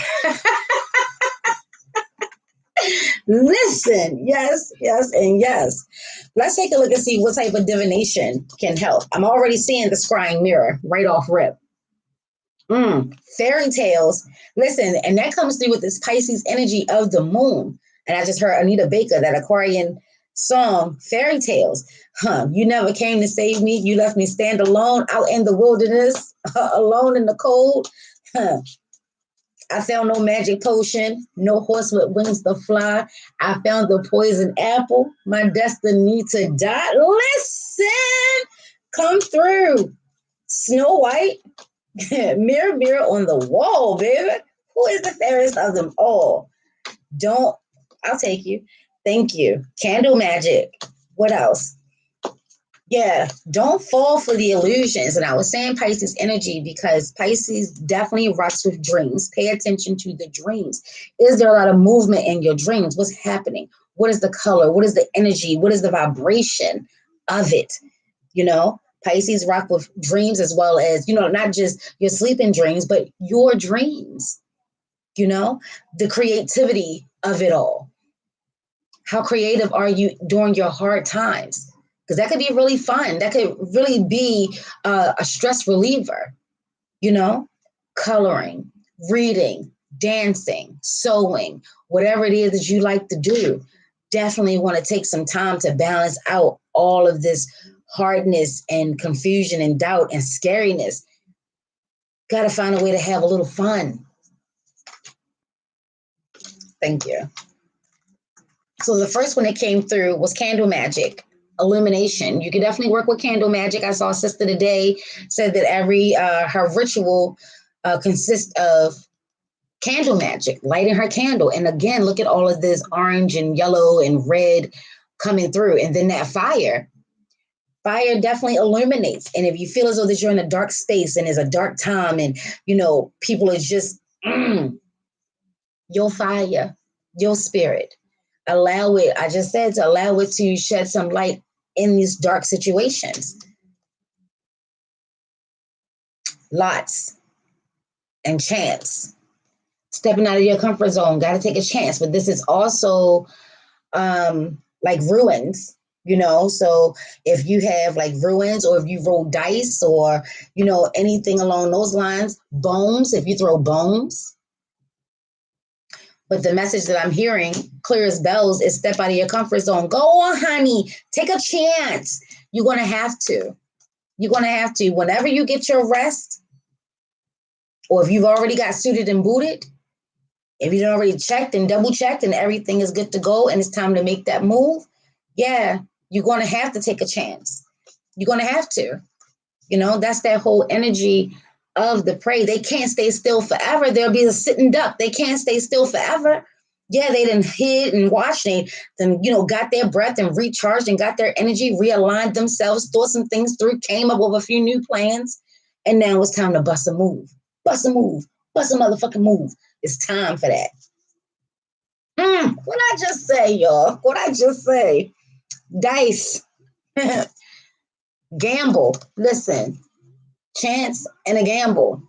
Listen. Yes, yes, and yes. Let's take a look and see what type of divination can help. I'm already seeing the scrying mirror right off rip. Fairy tales. Listen, and that comes through with this Pisces energy of the moon. And I just heard Anita Baker, that Aquarian song, Fairy Tales. You never came to save me. You left me stand alone out in the wilderness, alone in the cold. I found no magic potion, no horse with wings to fly. I found the poison apple, my destiny to die. Listen, come through. Snow White. Mirror, mirror on the wall, baby. Who is the fairest of them all? I'll take you. Thank you. Candle magic. What else? Yeah, don't fall for the illusions. And I was saying Pisces energy because Pisces definitely rocks with dreams. Pay attention to the dreams. Is there a lot of movement in your dreams? What's happening? What is the color? What is the energy? What is the vibration of it? You know? Pisces rock with dreams as well as, not just your sleeping dreams, but your dreams, the creativity of it all. How creative are you during your hard times? Because that could be really fun. That could really be a stress reliever, coloring, reading, dancing, sewing, whatever it is that you like to do. Definitely want to take some time to balance out all of this hardness and confusion and doubt and scariness. Got to find a way to have a little fun. Thank you. So the first one that came through was candle magic, illumination. You can definitely work with candle magic. I saw a sister today said that her ritual consists of candle magic, lighting her candle. And again, look at all of this orange and yellow and red coming through. And then that fire definitely illuminates. And if you feel as though that you're in a dark space and it's a dark time and, people are just, your fire, your spirit, allow it. I just said to allow it to shed some light in these dark situations. Lots and chance. Stepping out of your comfort zone, got to take a chance. But this is also like ruins. So if you have like ruins or if you roll dice or, anything along those lines, bones, if you throw bones. But the message that I'm hearing, clear as bells, is step out of your comfort zone. Go on, honey. Take a chance. You're going to have to. You're going to have to. Whenever you get your rest, or if you've already got suited and booted, if you've already checked and double checked and everything is good to go and it's time to make that move, yeah, you're going to have to take a chance. You're going to have to. That's that whole energy of the prey. They can't stay still forever. There'll be a sitting duck. They can't stay still forever. Yeah, they done hid and watched. They then, got their breath and recharged and got their energy, realigned themselves, thought some things through, came up with a few new plans. And now it's time to bust a move. Bust a move. Bust a motherfucking move. It's time for that. What I just say, y'all? What I just say? Dice. Gamble. Listen, chance and a gamble.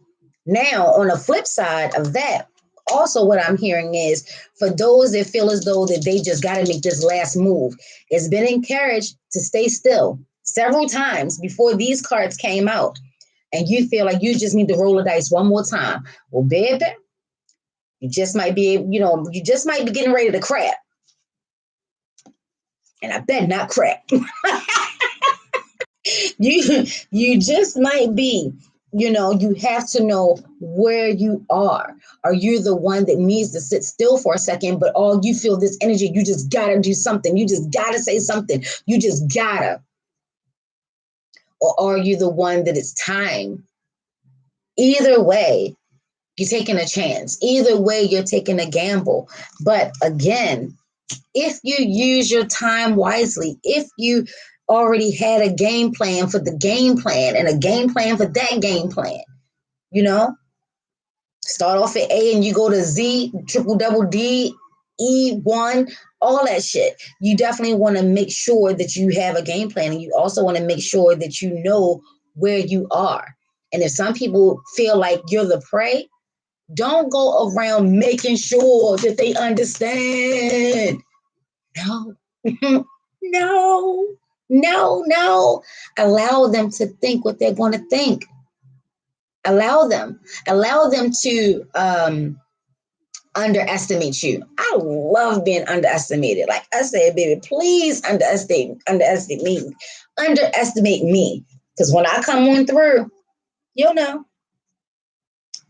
Now, on the flip side of that, also what I'm hearing is for those that feel as though that they just got to make this last move, it's been encouraged to stay still several times before these cards came out. And you feel like you just need to roll the dice one more time. Well, baby, you just might be, you just might be getting ready to crap. And I bet not crap. you just might be, you have to know where you are. Are you the one that needs to sit still for a second, but all you feel this energy, you just gotta do something, you just gotta say something, you just gotta? Or are you the one that it's time? Either way, you're taking a chance. Either way, you're taking a gamble. But again, if you use your time wisely, if you already had a game plan for the game plan and a game plan for that game plan, start off at A and you go to Z, triple double D, E1, all that shit. You definitely want to make sure that you have a game plan, and you also want to make sure that you know where you are. And if some people feel like you're the prey, don't go around making sure that they understand. No, no, no. Allow them to think what they're going to think. Allow them to underestimate you. I love being underestimated. Like I said, baby, please underestimate me. Because when I come on through, you'll know.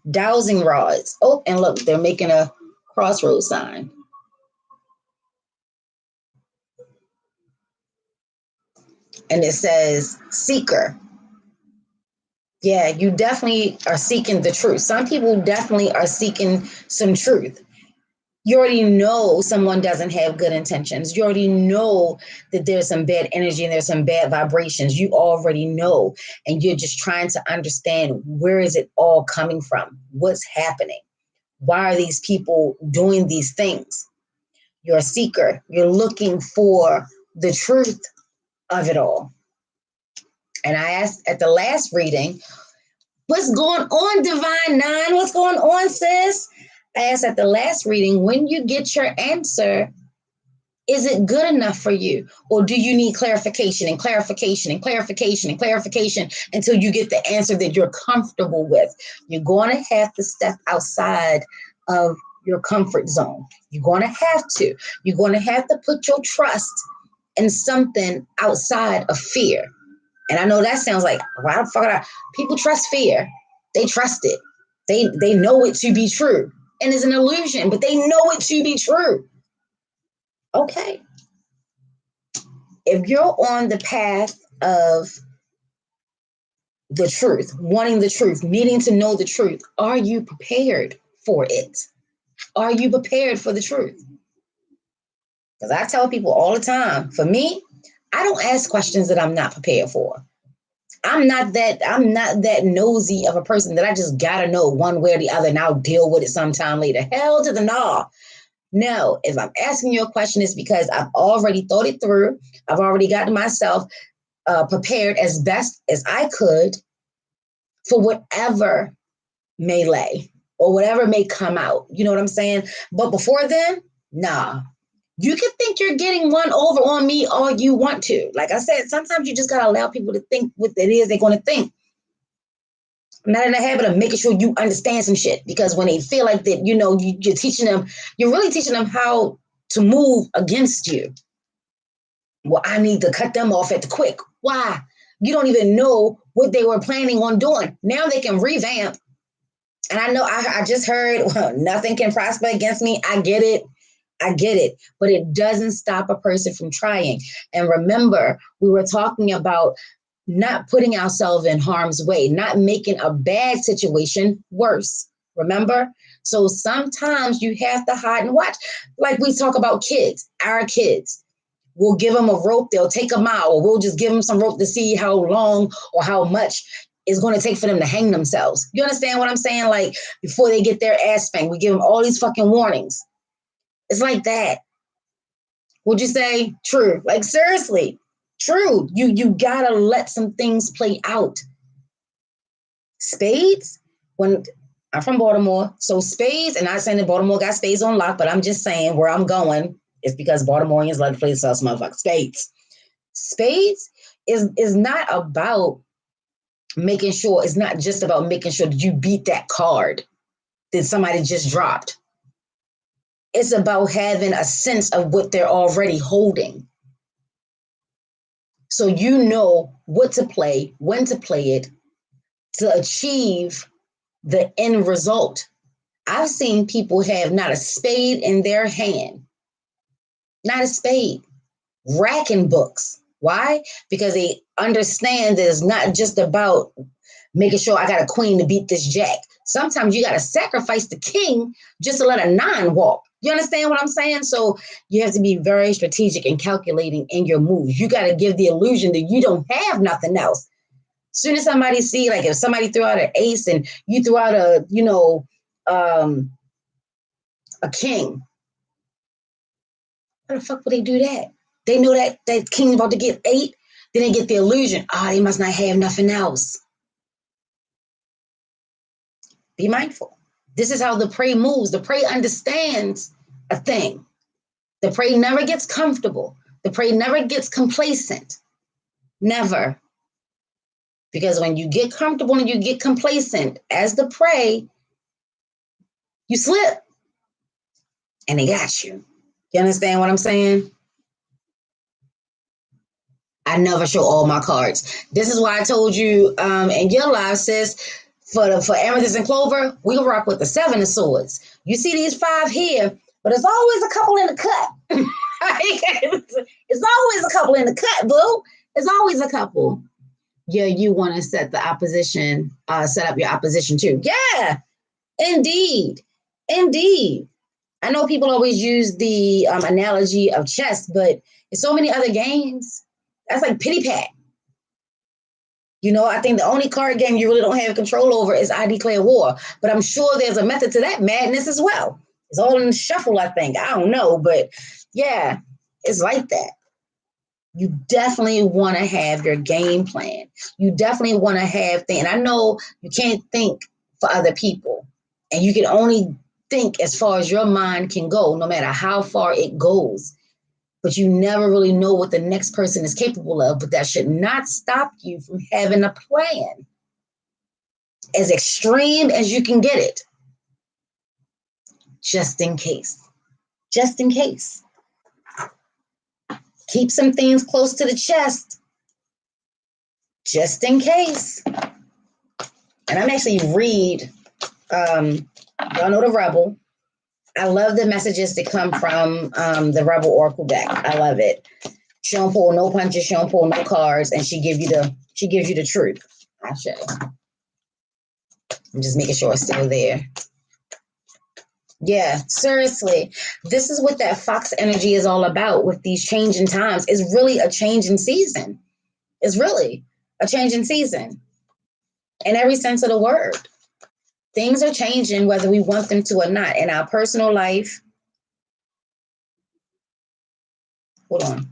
Dowsing rods. Oh, and look, they're making a crossroad sign. And it says seeker. Yeah, you definitely are seeking the truth. Some people definitely are seeking some truth. You already know someone doesn't have good intentions. You already know that there's some bad energy and there's some bad vibrations. You already know. And you're just trying to understand, where is it all coming from? What's happening? Why are these people doing these things? You're a seeker. You're looking for the truth of it all. And I asked at the last reading, what's going on, Divine Nine? What's going on, sis? I asked at the last reading, when you get your answer, is it good enough for you? Or do you need clarification and clarification and clarification and clarification until you get the answer that you're comfortable with? You're going to have to step outside of your comfort zone. You're going to have to. You're going to have to put your trust in something outside of fear. And I know that sounds like, why the fuck people trust fear. They trust it. They know it to be true. And it's an illusion, but they know it to be true. Okay. If you're on the path of the truth, wanting the truth, needing to know the truth, are you prepared for it? Are you prepared for the truth? Because I tell people all the time, for me, I don't ask questions that I'm not prepared for. I'm not that nosy of a person that I just gotta know one way or the other and I'll deal with it sometime later. Hell to the no. No, if I'm asking you a question, it's because I've already thought it through. I've already gotten myself prepared as best as I could for whatever may lay or whatever may come out. You know what I'm saying? But before then, nah. You can think you're getting one over on me all you want to. Like I said, sometimes you just got to allow people to think what it is they're going to think. I'm not in the habit of making sure you understand some shit, because when they feel like that, you're teaching them, you're really teaching them how to move against you. Well, I need to cut them off at the quick. Why? You don't even know what they were planning on doing. Now they can revamp. And I know I just heard, well, nothing can prosper against me. I get it. But it doesn't stop a person from trying. And remember, we were talking about not putting ourselves in harm's way, not making a bad situation worse. Remember? So sometimes you have to hide and watch. Like we talk about kids, our kids. We'll give them a rope, they'll take a mile, or we'll just give them some rope to see how long or how much it's going to take for them to hang themselves. You understand what I'm saying? Like before they get their ass spanked, we give them all these fucking warnings. It's like that. Would you say true? Like seriously, true. You gotta let some things play out. Spades, when I'm from Baltimore, so spades, and not saying that Baltimore got spades on lock, but I'm just saying where I'm going is because Baltimoreans like to play some motherfucking spades. Spades is not about making sure, it's not just about making sure that you beat that card that somebody just dropped. It's about having a sense of what they're already holding. So you know what to play, when to play it, to achieve the end result. I've seen people have not a spade in their hand, not a spade, racking books. Why? Because they understand that it's not just about making sure I got a queen to beat this jack. Sometimes you got to sacrifice the king just to let a nine walk. You understand what I'm saying? So you have to be very strategic and calculating in your moves. You got to give the illusion that you don't have nothing else. Soon as somebody see, like if somebody threw out an ace and you threw out a, a king, how the fuck would they do that? They know that king's about to get 8, then they get the illusion, they must not have nothing else. Be mindful. This is how the prey moves. The prey understands a thing. The prey never gets comfortable. The prey never gets complacent. Never. Because when you get comfortable and you get complacent as the prey, you slip. And they got you. You understand what I'm saying? I never show all my cards. This is why I told you in your live, sis, for Amethyst and Clover, we rock with the 7 of swords. You see these 5 here, but there's always a couple in the cut. It's always a couple in the cut, boo. It's always a couple. Yeah, you want to set the opposition, set up your opposition too. Yeah, indeed. Indeed. I know people always use the analogy of chess, but there's so many other games. That's like pity pat. I think the only card game you really don't have control over is I Declare War. But I'm sure there's a method to that madness as well. It's all in the shuffle, I think. I don't know, but yeah, it's like that. You definitely want to have your game plan. You definitely want to have things. And I know you can't think for other people, and you can only think as far as your mind can go, no matter how far it goes. But you never really know what the next person is capable of. But that should not stop you from having a plan as extreme as you can get it, just in case. Just in case. Keep some things close to the chest, just in case. And I'm actually read, y'all know the Rebel. I love the messages that come from the Rebel Oracle deck. I love it. She don't pull no punches, she don't pull no cards, and she gives you the truth. I show. I'm just making sure it's still there. Yeah, seriously. This is what that fox energy is all about with these changing times. It's really a change in season. It's really a change in season in every sense of the word. Things are changing whether we want them to or not in our personal life. Hold on.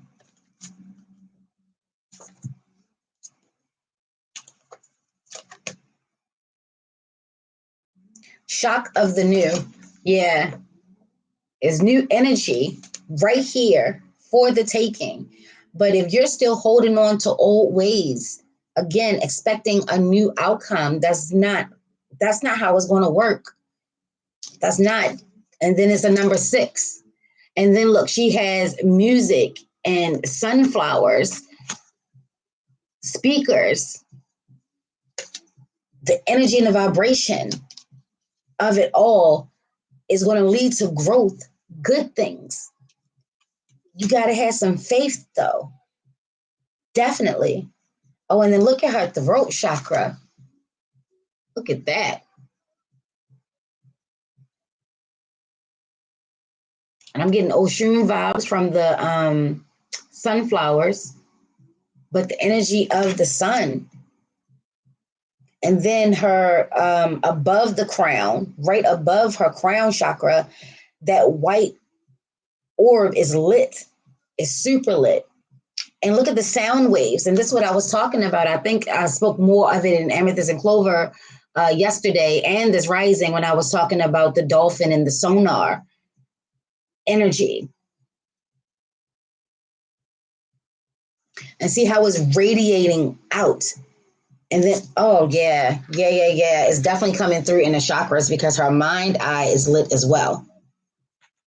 Shock of the new. Yeah. Is new energy right here for the taking. But if you're still holding on to old ways, again, expecting a new outcome, that's not how it's going to work. That's not. And then it's a number 6. And then look, she has music and sunflowers, speakers, the energy and the vibration of it all is going to lead to growth, good things. You got to have some faith, though. Definitely. Oh, and then look at her throat chakra. Look at that. And I'm getting Oshun vibes from the sunflowers, but the energy of the sun. And then her above the crown, right above her crown chakra, that white orb is lit. It's super lit. And look at the sound waves. And this is what I was talking about. I think I spoke more of it in Amethyst and Clover yesterday and this rising when I was talking about the dolphin and the sonar energy. And see how it's radiating out. And then, oh, yeah. It's definitely coming through in the chakras because her mind eye is lit as well.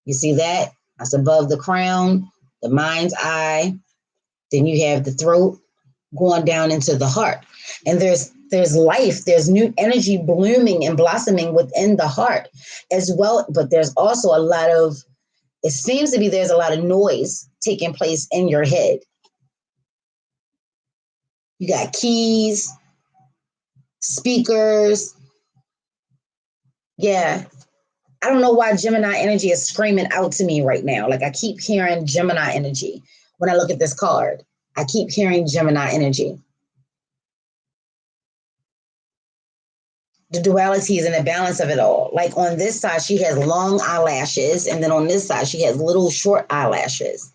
You see that? That's above the crown, the mind's eye. Then you have the throat going down into the heart. And there's life, there's new energy blooming and blossoming within the heart as well. But there's also a lot of, it seems to be there's a lot of noise taking place in your head. You got keys, speakers. Yeah. I don't know why Gemini energy is screaming out to me right now. Like I keep hearing Gemini energy when I look at this card. I keep hearing Gemini energy. The dualities and the balance of it all. Like on this side, she has long eyelashes, and then on this side, she has little short eyelashes.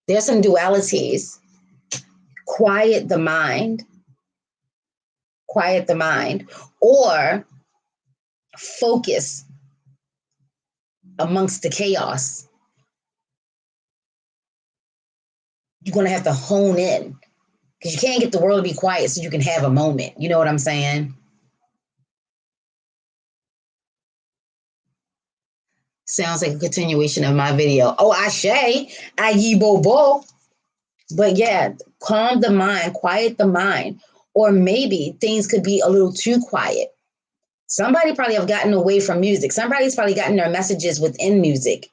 There's some dualities. Quiet the mind, or focus amongst the chaos. You're going to have to hone in because you can't get the world to be quiet so you can have a moment. You know what I'm saying? Sounds like a continuation of my video. Oh, Ashe, Ayi Bobo. But yeah, calm the mind, quiet the mind. Or maybe things could be a little too quiet. Somebody probably have gotten away from music. Somebody's probably gotten their messages within music.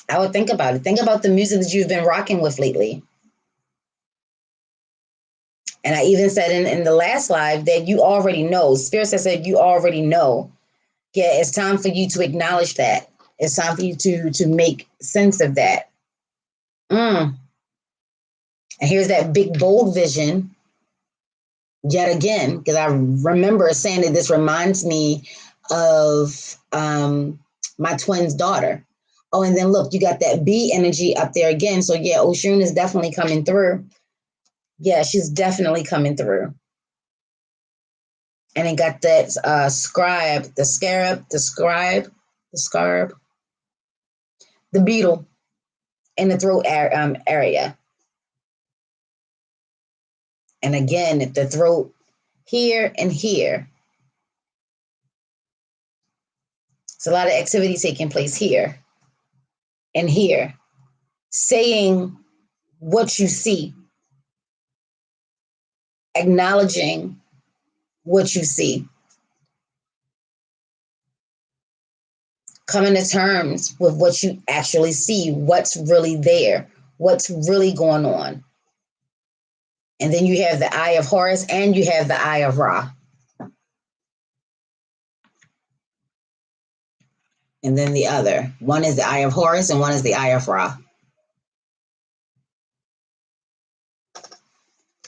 I would think about it. Think about the music that you've been rocking with lately. And I even said in the last live that you already know. Spirit said you already know. Yeah, it's time for you to acknowledge that. It's time for you to make sense of that. And here's that big, bold vision yet again, because I remember saying that this reminds me of my twin's daughter. Oh, and then look, you got that bee energy up there again. So yeah, Oshun is definitely coming through. Yeah, she's definitely coming through. And it got that scribe, the beetle in the throat area. And again, the throat here and here. It's a lot of activity taking place here and here. Saying what you see. Acknowledging what you see. Coming to terms with what you actually see, what's really there, what's really going on. And then you have the Eye of Horus and you have the Eye of Ra. And then the other. One is the Eye of Horus and one is the Eye of Ra.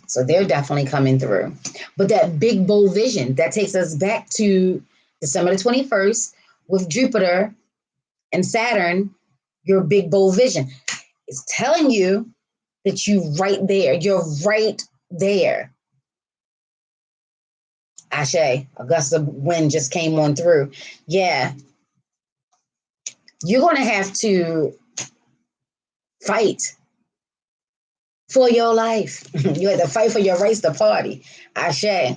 So they're definitely coming through. But that big, bold vision, that takes us back to December the 21st with Jupiter and Saturn, your big, bold vision. It's telling you that you're right there. You're right there. Ashe, a gust of wind just came on through. Yeah. You're going to have to fight for your life. You have to fight for your rights to party. Ashe. Yeah,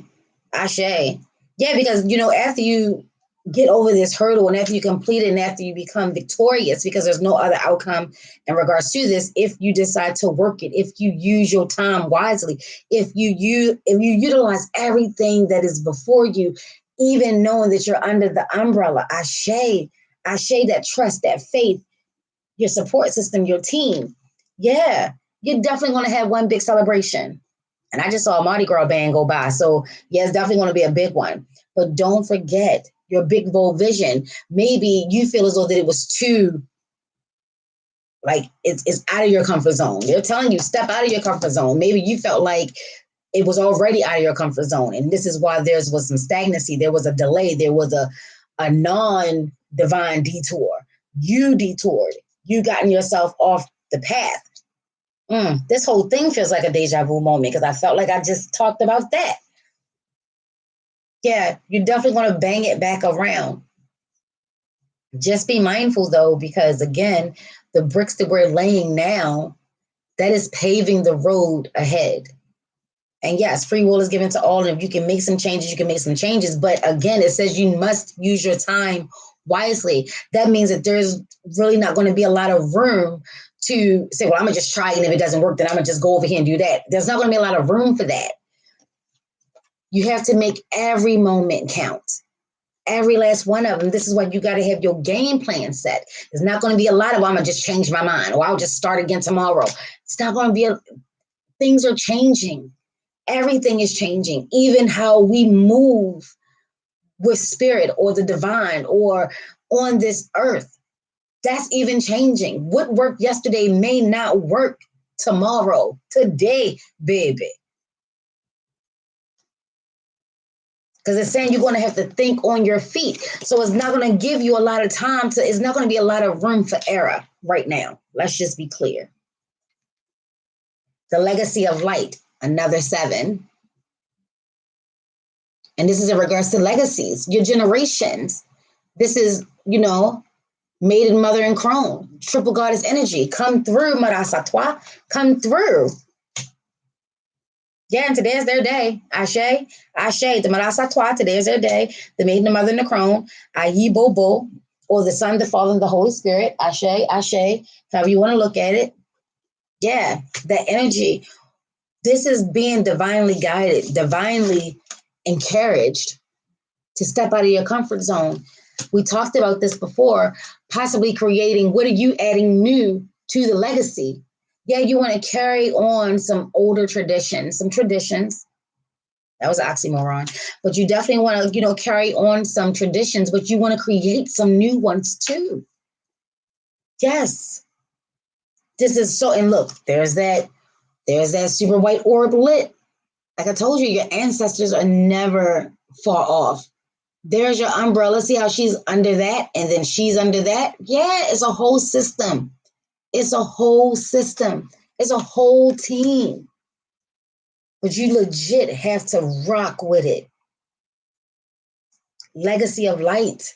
because, after you get over this hurdle and after you complete it and after you become victorious, because there's no other outcome in regards to this, if you decide to work it, if you use your time wisely, if you utilize everything that is before you, even knowing that you're under the umbrella, Ashe, that trust, that faith, your support system, your team. Yeah, you're definitely going to have one big celebration. And I just saw a Mardi Gras band go by. So, yeah, it's definitely going to be a big one. But don't forget your big bold vision. Maybe you feel as though that it was too, like it's out of your comfort zone. They're telling you step out of your comfort zone. Maybe you felt like it was already out of your comfort zone, and this is why there was some stagnancy. There was a delay. There was a non-divine detour. You detoured. You gotten yourself off the path. This whole thing feels like a deja vu moment because I felt like I just talked about that. Yeah, you're definitely going to bang it back around. Just be mindful, though, because, again, the bricks that we're laying now, that is paving the road ahead. And yes, free will is given to all. And if you can make some changes, you can make some changes. But again, it says you must use your time wisely. That means that there's really not going to be a lot of room to say, well, I'm going to just try it. And if it doesn't work, then I'm going to just go over here and do that. There's not going to be a lot of room for that. You have to make every moment count. Every last one of them. This is why you got to have your game plan set. There's not going to be a lot of, I'm going to just change my mind or I'll just start again tomorrow. It's not going to be, things are changing. Everything is changing. Even how we move with spirit or the divine or on this earth, that's even changing. What worked yesterday may not work tomorrow, today, baby. Because it's saying you're going to have to think on your feet. So it's not going to give you a lot of time to, it's not going to be a lot of room for error right now. Let's just be clear. The legacy of light, another 7. And this is in regards to legacies, your generations. This is, maiden, mother, and crone, triple goddess energy. Come through, Marasatwa. Come through. Yeah, and today's their day. Ashe, the Marasatwa, today's their day. The maiden, the mother, and the crone. Ayi Bobo, or the Son, the Father, and the Holy Spirit. Ashe, however you want to look at it. Yeah, that energy. This is being divinely guided, divinely encouraged to step out of your comfort zone. We talked about this before, possibly creating, what are you adding new to the legacy? Yeah, you want to carry on some older traditions, some traditions. That was an oxymoron. But you definitely want to, carry on some traditions, but you want to create some new ones too. Yes. This is so, and look, there's that super white orb lit. Like I told you, your ancestors are never far off. There's your umbrella. See how she's under that and then she's under that? Yeah, it's a whole system. It's a whole system. It's a whole team. But you legit have to rock with it. Legacy of light.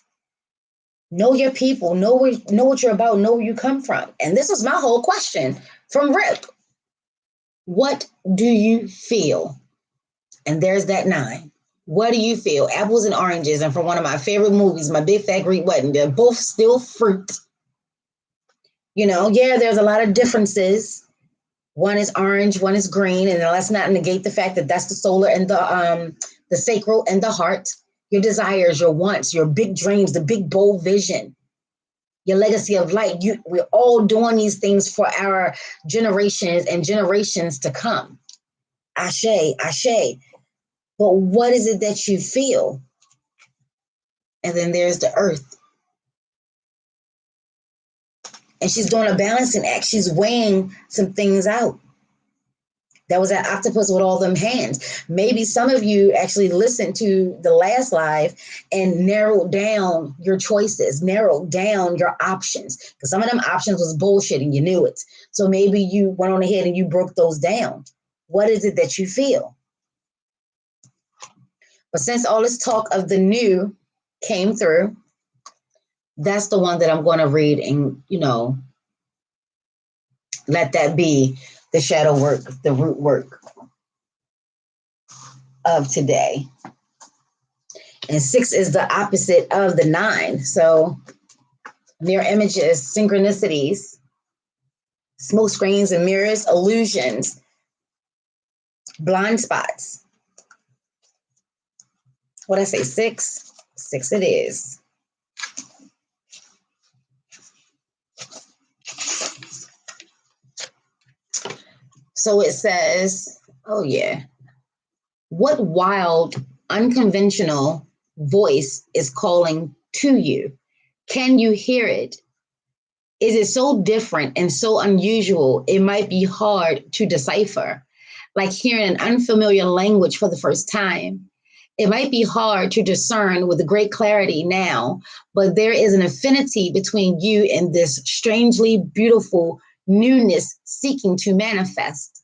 Know your people. Know what you're about. Know where you come from. And this was my whole question from Rip. What do you feel? And there's that 9. What do you feel? Apples and oranges. And from one of my favorite movies, My Big Fat Greek Wedding, they're both still fruit. There's a lot of differences. One is orange, one is green. And let's not negate the fact that that's the solar and the sacral and the heart, your desires, your wants, your big dreams, the big bold vision, your legacy of light. We're all doing these things for our generations and generations to come. Ashe. But what is it that you feel? And then there's the earth. And she's doing a balancing act. She's weighing some things out. That was that octopus with all them hands. Maybe some of you actually listened to the last live and narrowed down your choices, narrowed down your options. Because some of them options was bullshit and you knew it. So maybe you went on ahead and you broke those down. What is it that you feel? But since all this talk of the new came through, that's the one that I'm going to read and, let that be the shadow work, the root work of today. And 6 is the opposite of the 9. So mirror images, synchronicities, smoke screens and mirrors, illusions, blind spots. What I say, 6? 6 it is. So it says, oh yeah, what wild, unconventional voice is calling to you. Can you hear it? Is it so different and so unusual? It might be hard to decipher, like hearing an unfamiliar language for the first time. It might be hard to discern with great clarity now, but there is an affinity between you and this strangely beautiful newness seeking to manifest.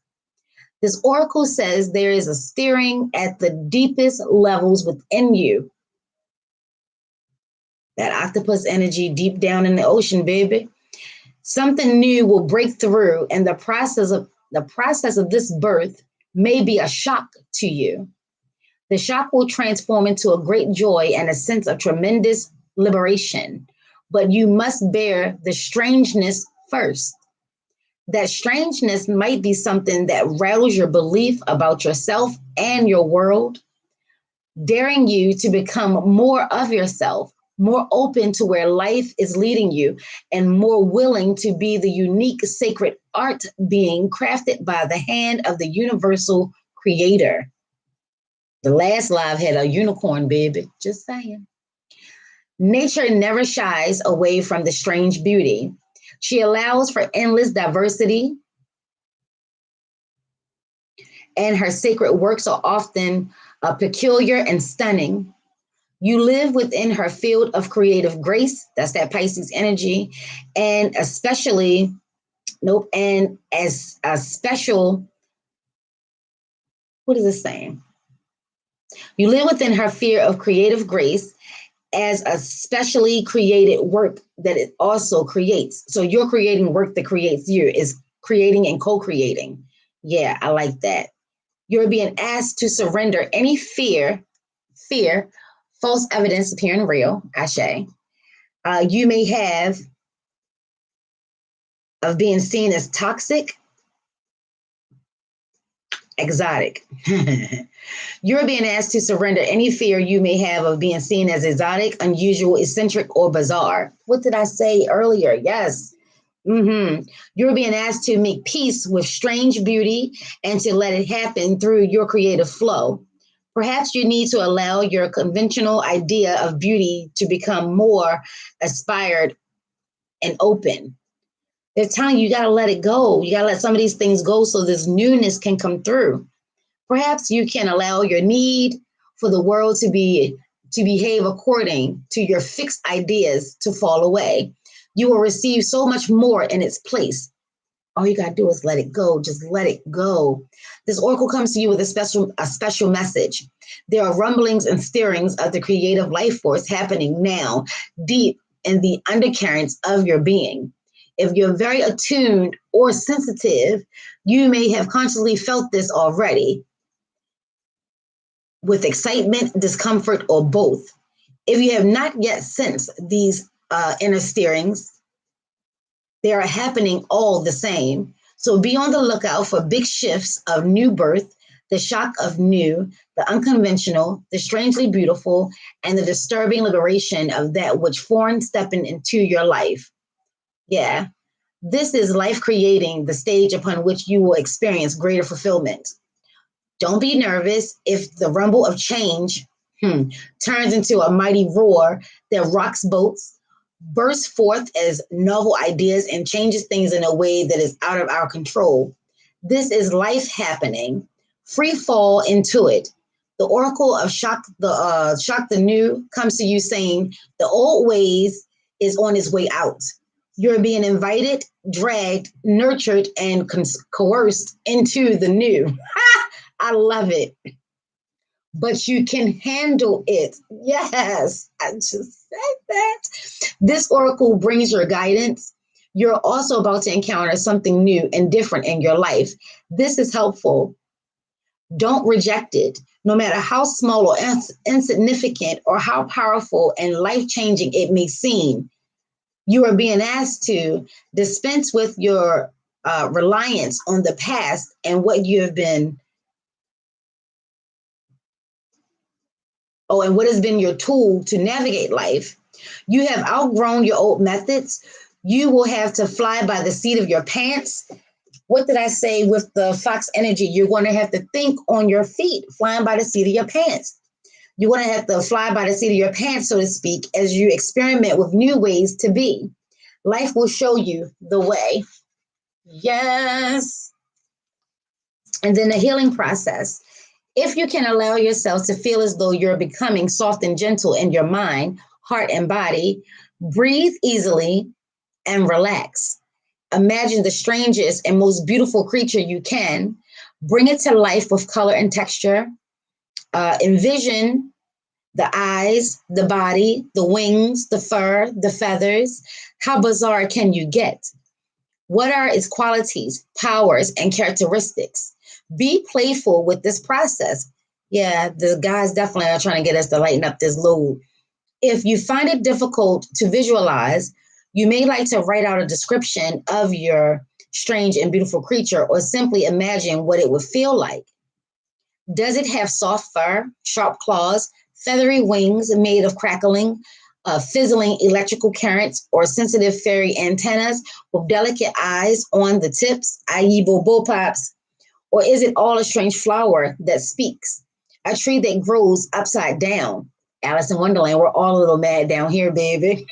This oracle says there is a stirring at the deepest levels within you. That octopus energy deep down in the ocean, baby. Something new will break through, and the process of this birth may be a shock to you. The shock will transform into a great joy and a sense of tremendous liberation. But you must bear the strangeness first. That strangeness might be something that rattles your belief about yourself and your world, daring you to become more of yourself, more open to where life is leading you, and more willing to be the unique sacred art being crafted by the hand of the universal creator. The last live had a unicorn, baby. Just saying. Nature never shies away from the strange beauty. She allows for endless diversity, and her sacred works are often peculiar and stunning. You live within her field of creative grace. That's that Pisces energy. And especially, nope, and as a special, what is this saying? You live within her sphere of creative grace as a specially created work that it also creates. So you're creating work that creates you, is creating and co-creating. Yeah, I like that. You're being asked to surrender any fear, false evidence appearing real, Ashe, you may have of being seen as toxic, exotic. You're being asked to surrender any fear you may have of being seen as exotic, unusual, eccentric, or bizarre. What did I say earlier? Yes. You're being asked to make peace with strange beauty and to let it happen through your creative flow. Perhaps you need to allow your conventional idea of beauty to become more aspired and open. They're telling you, you got to let it go. You got to let some of these things go so this newness can come through. Perhaps you can allow your need for the world to behave according to your fixed ideas to fall away. You will receive so much more in its place. All you got to do is let it go. Just let it go. This oracle comes to you with a special message. There are rumblings and stirrings of the creative life force happening now, deep in the undercurrents of your being. If you're very attuned or sensitive, you may have consciously felt this already with excitement, discomfort, or both. If you have not yet sensed these inner stirrings, they are happening all the same. So be on the lookout for big shifts of new birth, the shock of new, the unconventional, the strangely beautiful, and the disturbing liberation of that which foreign stepping into your life. Yeah, this is life creating the stage upon which you will experience greater fulfillment. Don't be nervous if the rumble of change turns into a mighty roar that rocks boats, bursts forth as novel ideas, and changes things in a way that is out of our control. This is life happening. Free fall into it. The oracle of shock the new comes to you saying the old ways is on its way out. You're being invited, dragged, nurtured, and coerced into the new. I love it. But you can handle it. Yes, I just said that. This oracle brings your guidance. You're also about to encounter something new and different in your life. This is helpful. Don't reject it, no matter how small or insignificant or how powerful and life changing it may seem. You are being asked to dispense with your reliance on the past and what you have been. Oh, and what has been your tool to navigate life? You have outgrown your old methods. You will have to fly by the seat of your pants. What did I say with the fox energy? You're going to have to think on your feet, flying by the seat of your pants. You're going to have to fly by the seat of your pants, so to speak, as you experiment with new ways to be. Life will show you the way. Yes. And then the healing process. If you can allow yourself to feel as though you're becoming soft and gentle in your mind, heart, and body, breathe easily and relax. Imagine the strangest and most beautiful creature you can. Bring it to life with color and texture. Envision the eyes, the body, the wings, the fur, the feathers. How bizarre can you get? What are its qualities, powers, and characteristics? Be playful with this process. Yeah, the guys definitely are trying to get us to lighten up this load. If you find it difficult to visualize, you may like to write out a description of your strange and beautiful creature or simply imagine what it would feel like. Does it have soft fur, sharp claws, feathery wings made of crackling, fizzling electrical currents, or sensitive fairy antennas with delicate eyes on the tips, i.e., bobo pops? Or is it all a strange flower that speaks? A tree that grows upside down? Alice in Wonderland, we're all a little mad down here, baby.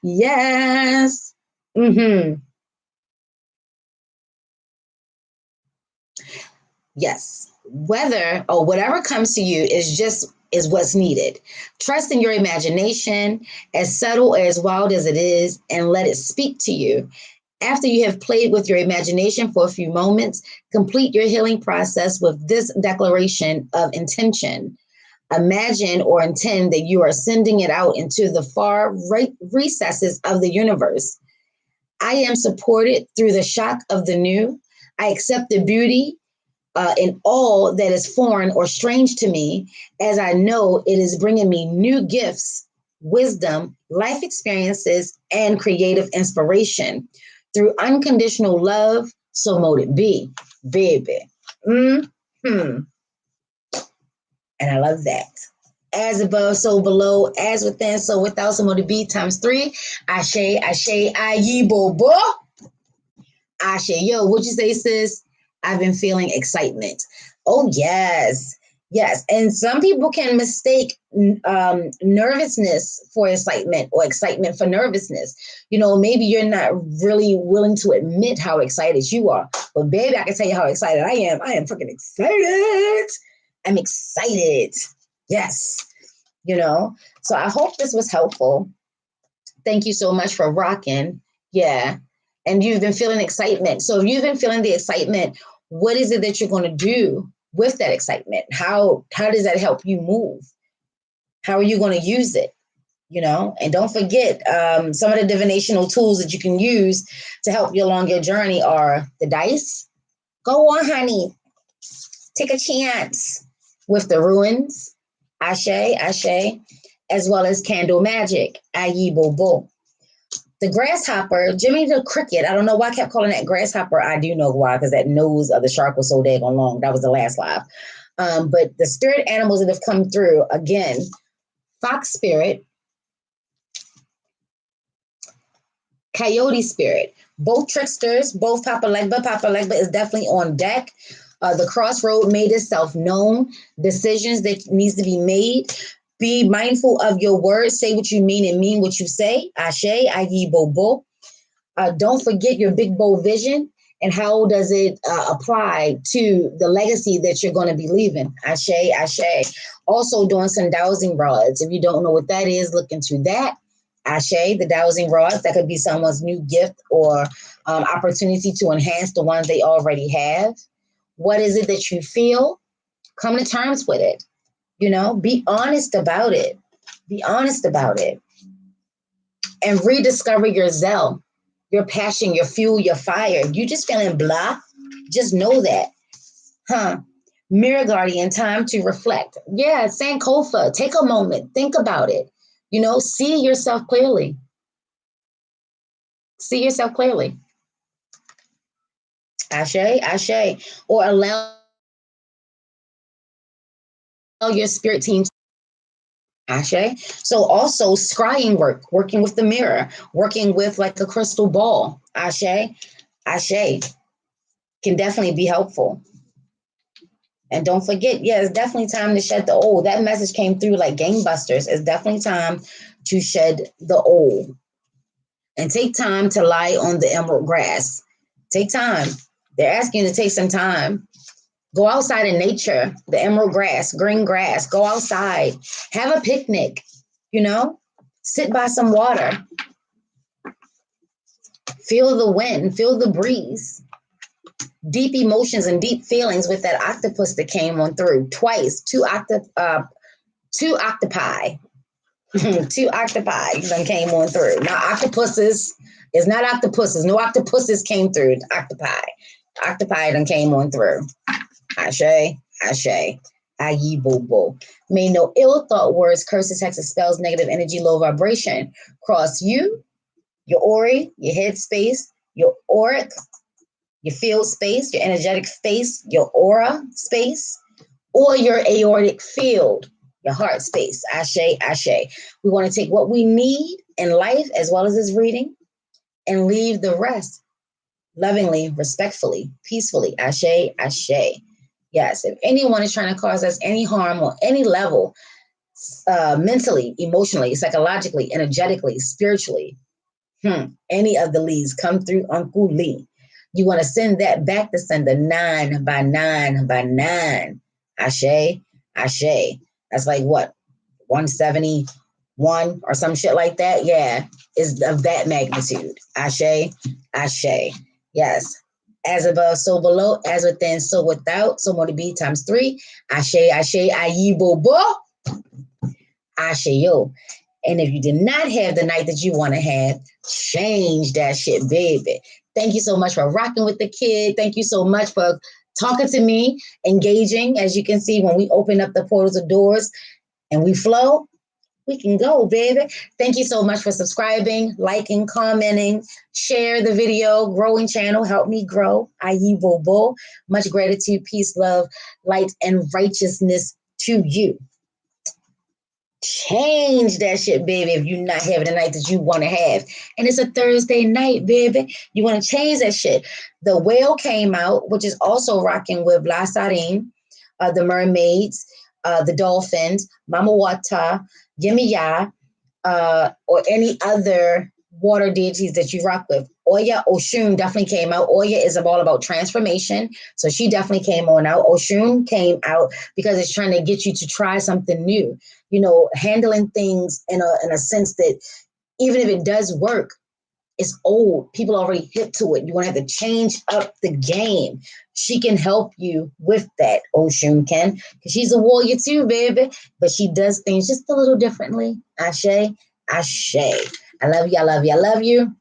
Yes. Mm-hmm. Yes. Whether or whatever comes to you is what's needed. Trust in your imagination, as subtle or as wild as it is, and let it speak to you. After you have played with your imagination for a few moments, complete your healing process with this declaration of intention. Imagine or intend that you are sending it out into the far right recesses of the universe. I am supported through the shock of the new. I accept the beauty in all that is foreign or strange to me, as I know it is bringing me new gifts, wisdom, life experiences, and creative inspiration. Through unconditional love, so mote it be, baby. Mm-hmm. And I love that. As above, so below, as within, so without, so mote it be times three. Ashe, ashe, aye, bo, bo. Ashe, yo, what you say, sis? I've been feeling excitement. Oh, yes. Yes. And some people can mistake nervousness for excitement or excitement for nervousness. You know, maybe you're not really willing to admit how excited you are. But, baby, I can tell you how excited I am. I am fucking excited. I'm excited. Yes. You know, so I hope this was helpful. Thank you so much for rocking. Yeah. And you've been feeling excitement. So if you've been feeling the excitement, what is it that you're going to do with that excitement? How does that help you move? How are you going to use it? You know, and don't forget some of the divinational tools that you can use to help you along your journey are the dice. Go on, honey. Take a chance with the ruins. Ashe, ashe, as well as candle magic. Ayi bo bo. The grasshopper, Jimmy the cricket. I don't know why I kept calling that grasshopper. I do know why, because that nose of the shark was so daggone long. That was the last live. But the spirit animals that have come through, again, fox spirit, coyote spirit, both tricksters, both Papa Legba. Papa Legba is definitely on deck. The crossroad made itself known. Decisions that needs to be made. Be mindful of your words. Say what you mean and mean what you say. Ashe, ayi bo bo. Don't forget your big bold vision and how does it apply to the legacy that you're going to be leaving. Ashe, ashe. Also doing some dowsing rods. If you don't know what that is, look into that. Ashe, the dowsing rods. That could be someone's new gift or opportunity to enhance the ones they already have. What is it that you feel? Come to terms with it. You know, be honest about it. Be honest about it. And rediscover your zeal, your passion, your fuel, your fire. You just feeling blah? Just know that. Mirror guardian, time to reflect. Yeah, Sankofa, take a moment, think about it. You know, see yourself clearly. See yourself clearly. Ashe, ashe. Or allow your spirit team. Ashe. So also scrying work, working with the mirror, working with like a crystal ball. Ashe, ashe can definitely be helpful. And don't forget, yeah, it's definitely time to shed the old. That message came through like gangbusters. It's definitely time to shed the old. And take time to lie on the emerald grass. Take time. They're asking you to take some time. Go outside in nature, the emerald grass, green grass. Go outside. Have a picnic, you know? Sit by some water. Feel the wind, feel the breeze. Deep emotions and deep feelings with that octopus that came on through twice. Two octopi. Two octopi done came on through. Now octopuses is not octopuses. No octopuses came through. Octopi. Octopi done came on through. Ashe, ashe. Ayi bobo. May no ill thought, words, curses, hexes, spells, negative energy, low vibration cross you, your ori, your head space, your auric, your field space, your energetic space, your aura space, or your aortic field, your heart space. Ashe, ashe. We want to take what we need in life as well as this reading and leave the rest lovingly, respectfully, peacefully. Ashe, ashe. Yes, if anyone is trying to cause us any harm on any level, mentally, emotionally, psychologically, energetically, spiritually, any of the leads come through Uncle Lee. You want to send that back to sender 9 by 9 by 9. Ashe, ashe. That's like what? 171 or some shit like that? Yeah, is of that magnitude. Ashe, ashe. Yes. As above, so below, as within, so without, so more to be times 3. Ashe, ashe, ayi bo bo. Ashe yo. And if you did not have the night that you want to have, change that shit, baby. Thank you so much for rocking with the kid. Thank you so much for talking to me, engaging. As you can see, when we open up the portals of doors and we flow, we can go, baby. Thank you so much for subscribing, liking, commenting, share the video, growing channel, help me grow. Ayi bo bo. Much gratitude, peace, love, light, and righteousness to you. Change that shit, baby, if you're not having the night that you want to have. And it's a Thursday night, baby. You want to change that shit. The whale came out, which is also rocking with La Sarine, the mermaids, the dolphins, Mama Wata, Yemiya, or any other water deities that you rock with. Oya Oshun definitely came out. Oya is all about transformation. So she definitely came on out. Oshun came out because it's trying to get you to try something new. You know, handling things in a sense that even if it does work, it's old. People already hip to it. You want to have to change up the game. She can help you with that, Oshun can, because she's a warrior too, baby. But she does things just a little differently. Ashe, ashe. I love you. I love you. I love you.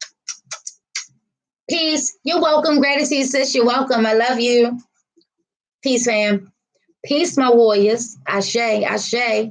Peace. You're welcome. Gratitude, sis. You're welcome. I love you. Peace, fam. Peace, my warriors. Ashe, ashe.